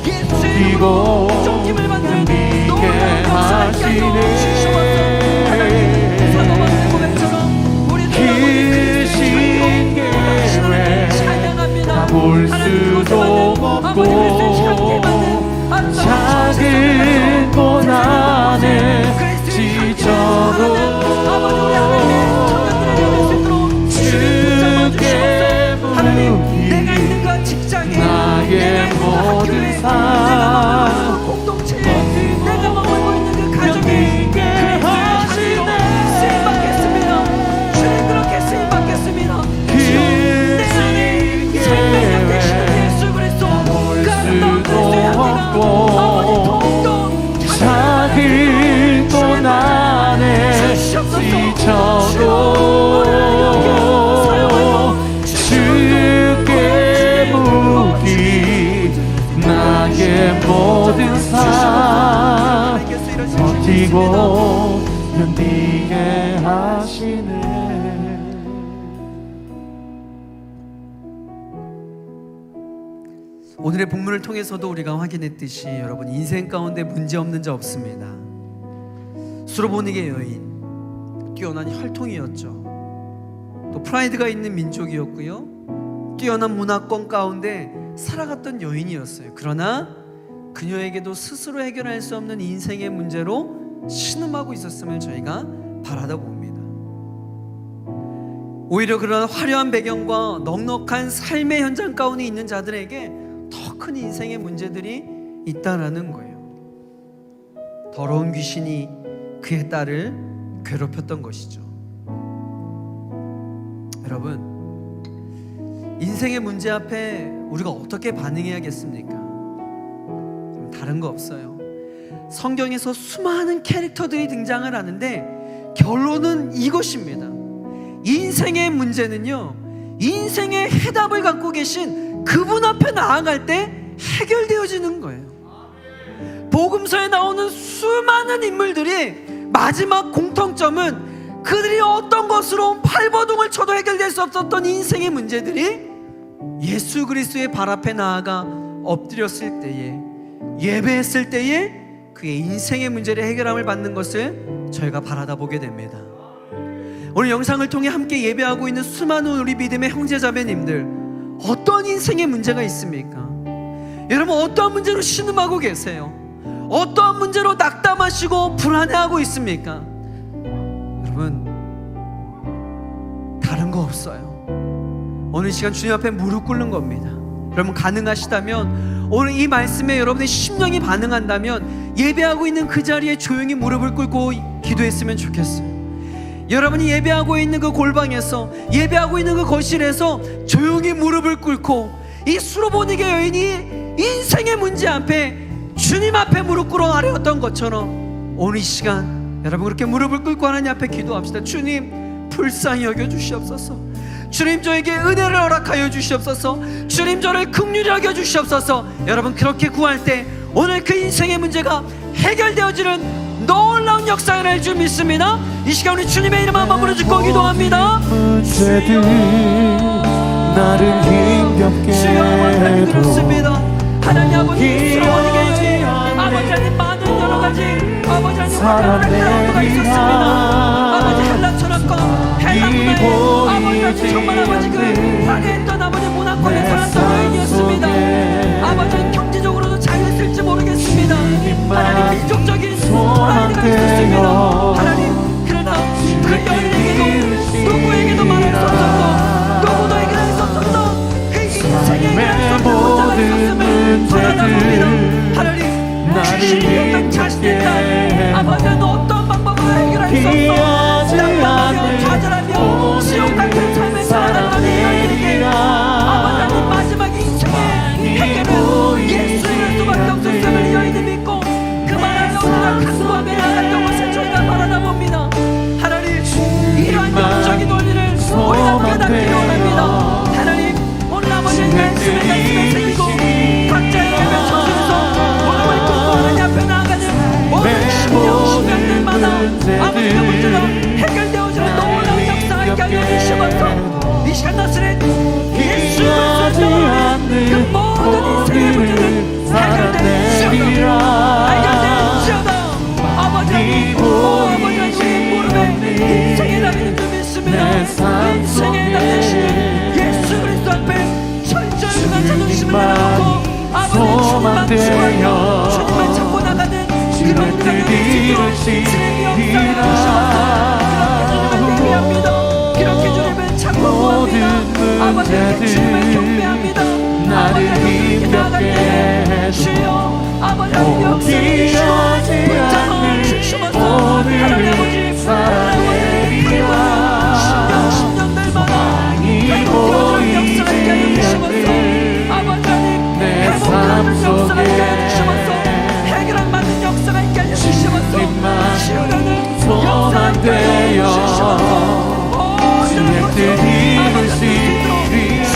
예수의 이름으로 이곳 쫓김을 받는 견디게 놀라운 역사를 하게 하여 주시옵소서. 하나님, 사도바울의 고백처럼 우리도 크신 계획 찬양합니다. 볼 하나님, 수도 아버지 그리스도의 향기 받는 없고 작은 곳 안에 지쳐도 아버지, 우리 하나님의 청년들에게 될수 있도록 주님 붙잡아주시옵소서. 하나님, 내가 있는 그 직장에, 나의 내가 있는 그 모든 학교에, 삶, 내가 머물고 있는 그 공동체에, 내가 머물고 있는 그 가정에 그리스도의 향기로 쓰임받겠습니다. 주님, 그렇게 쓰임받겠습니다. 주여, 내 안에 생명력 되시는 예수 그리스도, 그 아름다운 그리스도의 향기가 아버지 더욱더 작은 곳 안에 지쳐도 주께 묻기 나의 모든 삶 버티고 견디게 하시네. 오늘의 본문을 통해서도 우리가 확인했듯이 여러분, 인생 가운데 문제 없는 자 없습니다. 수로보니게 여인, 뛰어난 혈통이었죠. 또 프라이드가 있는 민족이었고요, 뛰어난 문화권 가운데 살아갔던 여인이었어요. 그러나 그녀에게도 스스로 해결할 수 없는 인생의 문제로 신음하고 있었음을 저희가 바라다 봅니다. 오히려 그런 화려한 배경과 넉넉한 삶의 현장 가운데 있는 자들에게 더 큰 인생의 문제들이 있다라는 거예요. 더러운 귀신이 그의 딸을 괴롭혔던 것이죠. 여러분, 인생의 문제 앞에 우리가 어떻게 반응해야겠습니까? 다른 거 없어요. 성경에서 수많은 캐릭터들이 등장을 하는데 결론은 이것입니다. 인생의 문제는요, 인생의 해답을 갖고 계신 그분 앞에 나아갈 때 해결되어지는 거예요. 복음서에 나오는 수많은 인물들이 마지막 공통점은 그들이 어떤 것으로 발버둥을 쳐도 해결될 수 없었던 인생의 문제들이 예수 그리스도의 발 앞에 나아가 엎드렸을 때에, 예배했을 때에 그의 인생의 문제를 해결함을 받는 것을 저희가 바라다 보게 됩니다. 오늘 영상을 통해 함께 예배하고 있는 수많은 우리 믿음의 형제자매님들, 어떤 인생의 문제가 있습니까? 여러분, 어떠한 문제로 신음하고 계세요? 어떠한 문제로 낙담하시고 불안해하고 있습니까? 여러분, 다른 거 없어요. 오늘 시간 주님 앞에 무릎 꿇는 겁니다. 여러분, 가능하시다면 오늘 이 말씀에 여러분의 심령이 반응한다면 예배하고 있는 그 자리에 조용히 무릎을 꿇고 기도했으면 좋겠어요. 여러분이 예배하고 있는 그 골방에서, 예배하고 있는 그 거실에서 조용히 무릎을 꿇고 이 수로보니게 여인이 인생의 문제 앞에 주님 앞에 무릎 꿇어 아뢰었던 것처럼 오늘 이 시간 여러분 그렇게 무릎을 꿇고 하나님 앞에 기도합시다. 주님 불쌍히 여겨 주시옵소서. 주님 저에게 은혜를 허락하여 주시옵소서. 주님 저를 긍휼히 여겨 주시옵소서. 여러분 그렇게 구할 때 오늘 그 인생의 문제가 해결되어지는 놀라운 역사가 날 줄 믿습니다. 이 시간 우리 주님의 이름 한번 부르짖고 기도합니다. 문제들 나를 힘겹게 주여 하나님 해도 그렇습니다. 하나님 아버지 수로보니게 여인 아버지 하나님 많은 여러 가지 아버지 하나님 화가 있었습니다. 아버지 한란철학과 해상문화에 아버지 하나님 정말 아버지 그 화려했던 아버지 문화권에 살았던 여인이었습니다. 아버지 하나님 경제적으로도 잘했을지 모르겠습니다. 하나님 민족적인 프라이드가 있었습니다. 하나님 그러나 그 여인에게도 누구에게도 말할 수 없었고 누구도 해결할 수 없었던 그 인생의 해결할 수 없는 문제가 있었음을 바라봅니다. 하나님 주신이 어떤 자신의 딸 아버지는 어떤 방법으로 해결할 수 없어 낙담하며 좌절하며 지옥 같은 삶을 살아가는 여인에게 아버지는 마지막 인생의 해결은 예수를 수밖에 없었음을 여인이 믿고 그 말을 우리가 간구하며 나갔던 것을 저희가 바라봅니다. 하나님 이러한 영적인 원리를 우리가 깨닫기를 원합니다. 하나님 오늘 아버지의 말씀에 새기고 각자의 예배 처소에서 오늘 또 하나님 앞에 나아가는 모든 심령들마다 아버지의 문제가 해결되어지는 놀라운 역사가 있게 하여 주시옵소서. 이 시간 나스렛 예수 그리스도의 그 모든 인생의 문제는 해결되는 해결되는 아버지 아버지 우리의 무릎에 인생의 답이 좀 있습니다. 인생의 답 대신 예수 그리스도 앞에 철저히 우리가 자존심을 내려놓고 아버지 주님만 추구하며 주님만 찾고 나가는 그런 우리가 되어지도록 주님이 역사하여 주시옵소서. 그렇게 주님을 대비합니다. 그렇게 주님을 찾고 구합니다. 아버지 그렇게 주님을 경배합니다. 아버지 그렇게 나아갈 때 주여 아버지 역사해 주시오 문장을 주시옵소서. 하나님 아버지 불과 10년들마다 회복되어지는 역사가 있게 하여 주시옵소서. 아버지 하나님 회복되어지는 역사가 있게 하여 주시옵소서. 해결한 받는 역사가 있게 하여 주시옵소서. 치유라는 역사가 있게 하여 주시옵소서. 주의 뜻이 이룰 수 있으리라.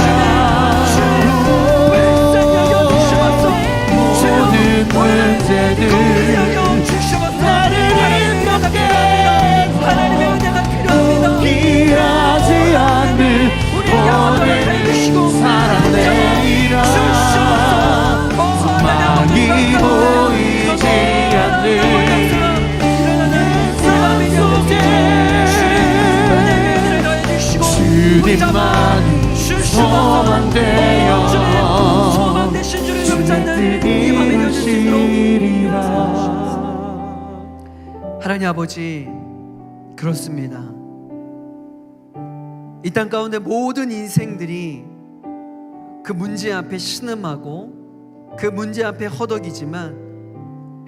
모든 문제들 나를 힘겹게 하나님의 은혜가 필요합니다. 피하지 않는 오늘 살아내리라. 소망이 보이지 않는 주님만 소망되어 소망 되신 주를 붙잡는 이 밤이 되실 수 있도록 하나님 아버지 그렇습니다. 이 땅 가운데 모든 인생들이 그 문제 앞에 신음하고 그 문제 앞에 허덕이지만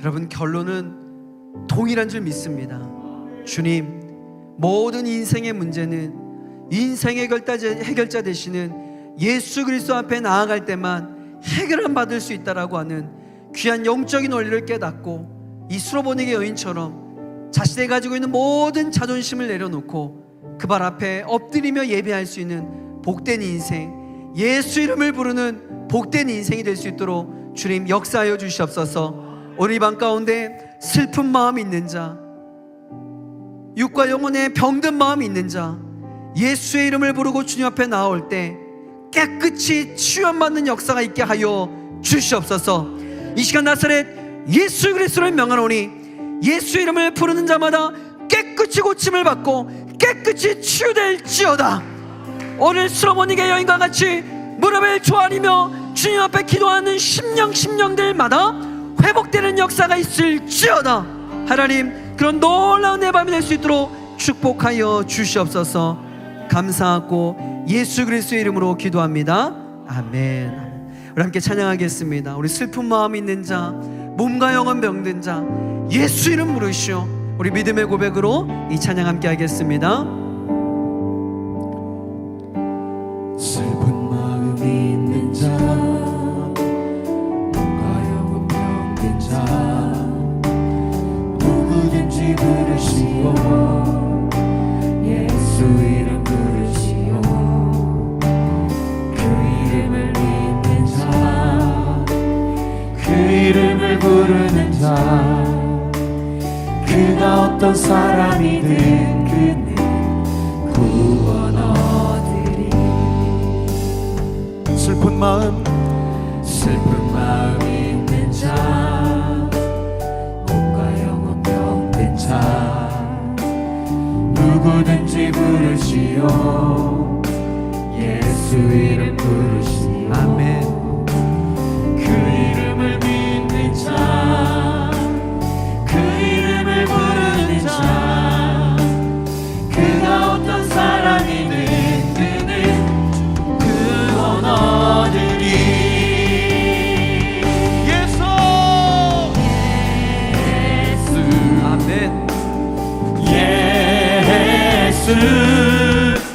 여러분 결론은 동일한 줄 믿습니다. 주님 모든 인생의 문제는 인생의 해결자 되시는 예수 그리스도 앞에 나아갈 때만 해결을 받을 수 있다라고 하는 귀한 영적인 원리를 깨닫고 이 수로보니게 여인처럼 자신이 가지고 있는 모든 자존심을 내려놓고 그 발 앞에 엎드리며 예배할 수 있는 복된 인생, 예수 이름을 부르는 복된 인생이 될 수 있도록 주님 역사하여 주시옵소서. 오늘 이 밤 가운데 슬픈 마음이 있는 자, 육과 영혼에 병든 마음이 있는 자, 예수의 이름을 부르고 주님 앞에 나올 때 깨끗이 치유받는 역사가 있게 하여 주시옵소서. 이 시간 나사렛 예수 그리스도를 명하노니 예수 이름을 부르는 자마다 깨끗이 고침을 받고 깨끗이 치유될지어다. 오늘 수로보니게 여인과 같이 무릎을 조아리며 주님 앞에 기도하는 심령들마다 회복되는 역사가 있을지어다. 하나님 그런 놀라운 내 밤이 될 수 있도록 축복하여 주시옵소서. 감사하고 예수 그리스도의 이름으로 기도합니다. 아멘. 우리 함께 찬양하겠습니다. 우리 슬픈 마음 있는 자, 몸과 영혼 병든 자, 예수 이름 부르시오. 우리 믿음의 고백으로 이 찬양 함께 하겠습니다. 슬픈 마음 있는 자, 몸과 영혼 병든 자, 누구든지 부르시오. 예수 이름 부르시오. 그 이름을 믿는 자, 그 이름을 부르는 자, 그가 어떤 사람이든 그는 구원 얻으리. 슬픈 마음 있는 자, 몸과 영혼 병든 자, 누구든지 부르시오. 예수 이름 부르시오. 아멘. 그 이름을 믿는 자, 그 이름을 부르는 자, 그가 어떤 사람이든 그는 구원 얻으리. 예수 아멘. 예수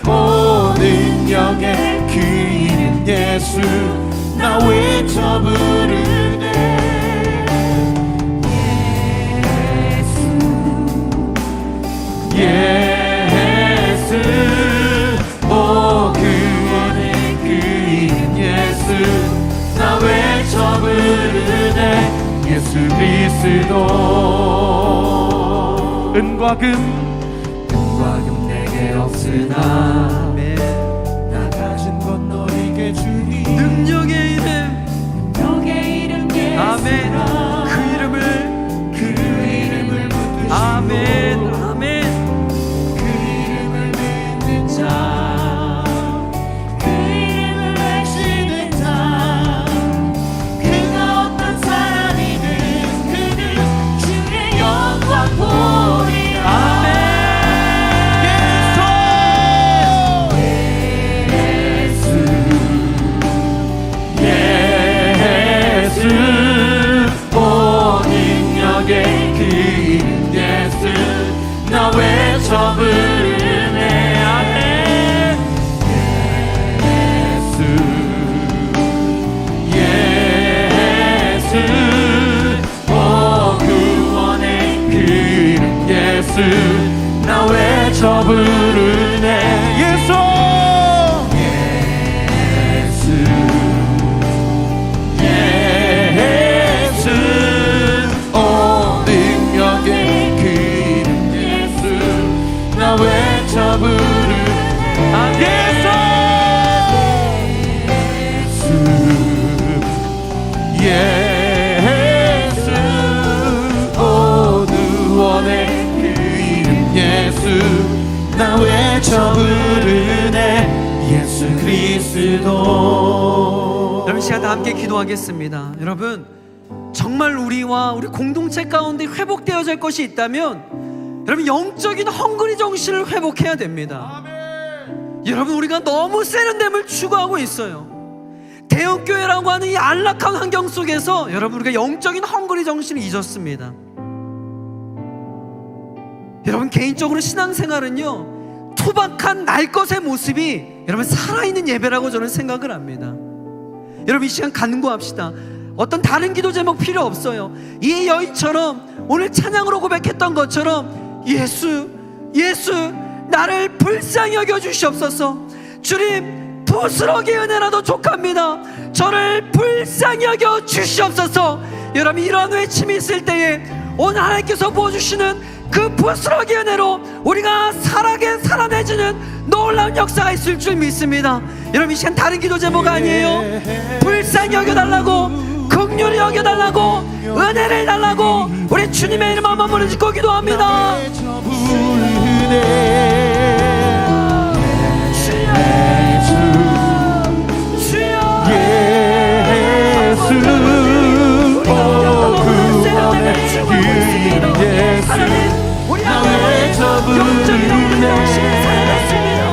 오 능력의 그 이름 예수 나 외쳐 부르네. 예수 오 구원의 그 이름 예수 나 외쳐 부르네. 예수 그리스도 은과 금 내게 없으나 아멘. 나 가진 건 너에게 주니. 능력의 이름, 예수라. 아멘. 그 이름을 붙드시고 아멘. 아멘. 그 이름을 믿는 자, 그 이름을 외치는 자, 그가 어떤 사람이든 그는 주의 영광 보리라. 아멘. 예수 오 능력의 그 이름 예수 나 외쳐 부르네. 아멘. 예수 오 구원의 그 이름 예수 나 외쳐 부르네. 예수 예수 오 능력의 그 이름 예수 나 외쳐 부르네. 예수 오 구원의 그 이름 예수 나 외쳐 부르네. 예수 그리스도. 여러분 시간 다 함께 기도하겠습니다. 여러분 정말 우리와 우리 공동체 가운데 회복되어야 할 것이 있다면 여러분 영적인 헝그리 정신을 회복해야 됩니다. 여러분 우리가 너무 세련됨을 추구하고 있어요. 대형교회라고 하는 이 안락한 환경 속에서 여러분 우리가 영적인 헝그리 정신을 잊었습니다. 여러분 개인적으로 신앙생활은요 투박한 날 것의 모습이 여러분 살아있는 예배라고 저는 생각을 합니다. 여러분 이 시간 간구합시다. 어떤 다른 기도 제목 필요 없어요. 이 여인처럼 오늘 찬양으로 고백했던 것처럼 예수 나를 불쌍히 여겨 주시옵소서. 주님 부스러기 은혜라도 족합니다. 저를 불쌍히 여겨 주시옵소서. 여러분 이런 외침이 있을 때에 오늘 하나님께서 부어주시는 그 부스러기 은혜로 우리가 살아내지는 놀라운 역사가 있을 줄 믿습니다. 여러분 이 시간 다른 기도 제목 아니에요. 불쌍히 여겨달라고, 긍휼히 여겨달라고, 은혜를 달라고 우리 주님의 이름 한번 부르짖고 기도합니다. 우리 안에 영적인 헝그리 정신이 살아났습니다.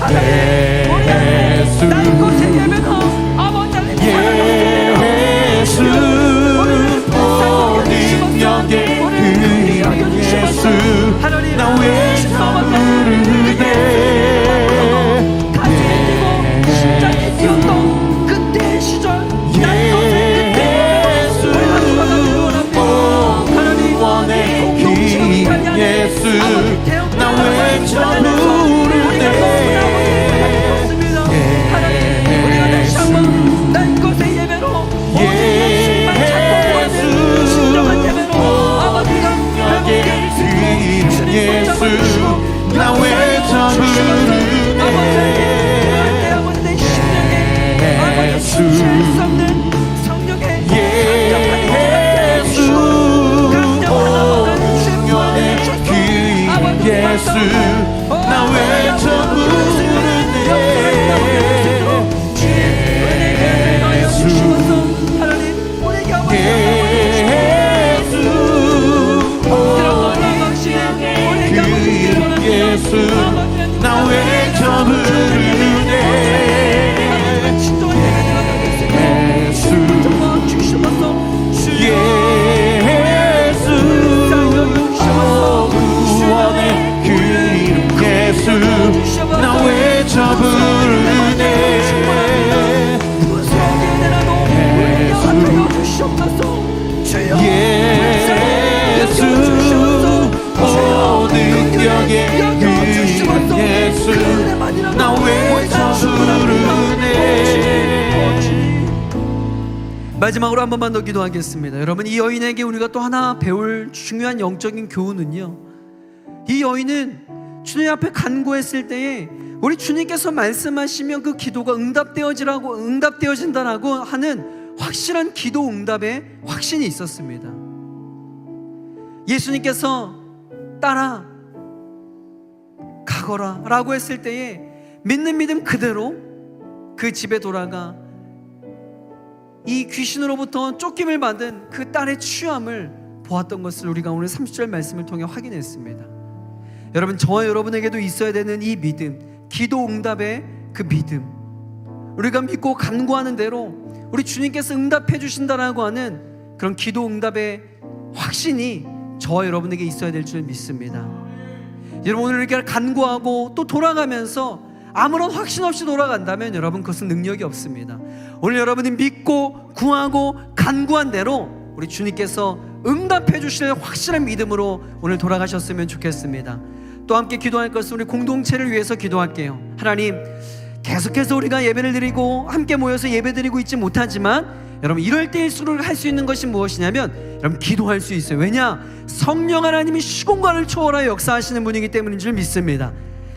하나님 우리 안에 날 곳에 예배가 아버지 안에 살아났습니다. 부르네 예수 구원의 그 이름 예수 나 외쳐 부르네 예수 오 능력의 그 이름 예수 나 외쳐 부르네. 마지막으로 한 번만 더 기도하겠습니다. 여러분, 이 여인에게 우리가 또 하나 배울 중요한 영적인 교훈은요, 이 여인은 주님 앞에 간구했을 때에 우리 주님께서 말씀하시면 그 기도가 응답되어진다라고 하는 확실한 기도 응답의 확신이 있었습니다. 예수님께서 따라 가거라 라고 했을 때에 믿는 믿음 그대로 그 집에 돌아가 이 귀신으로부터 쫓김을 받은 그 딸의 취함을 보았던 것을 우리가 오늘 30절 말씀을 통해 확인했습니다. 여러분, 저와 여러분에게도 있어야 되는 이 믿음, 기도 응답의 그 믿음, 우리가 믿고 간구하는 대로 우리 주님께서 응답해 주신다라고 하는 그런 기도 응답의 확신이 저와 여러분에게 있어야 될 줄 믿습니다. 여러분, 오늘 이렇게 간구하고 또 돌아가면서 아무런 확신 없이 돌아간다면 여러분, 그것은 능력이 없습니다. 오늘 여러분이 믿고 구하고 간구한 대로 우리 주님께서 응답해 주실 확실한 믿음으로 오늘 돌아가셨으면 좋겠습니다. 또 함께 기도할 것은 우리 공동체를 위해서 기도할게요. 하나님, 계속해서 우리가 예배를 드리고 함께 모여서 예배 드리고 있지 못하지만 여러분, 이럴 때일수록 할 수 있는 것이 무엇이냐면 여러분, 기도할 수 있어요. 왜냐? 성령 하나님이 시공간을 초월하여 역사하시는 분이기 때문인 줄 믿습니다.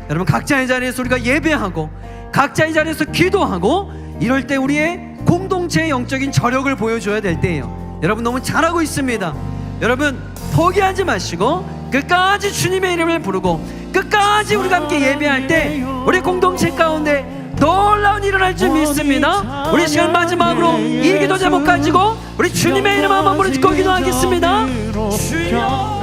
여러분, 각자의 자리에서 우리가 예배하고 각자의 자리에서 기도하고 이럴 때 우리의 공동체의 영적인 저력을 보여줘야 될 때예요. 여러분, 너무 잘하고 있습니다. 여러분, 포기하지 마시고 끝까지 주님의 이름을 부르고 끝까지 우리가 함께 예배할 때 우리 공동체 가운데 놀라운 일이 일어날 줄 믿습니다. 우리 시간 마지막으로 이 기도 제목 가지고 우리 주님의 이름 한번 부르짖고 기도하겠습니다. 주여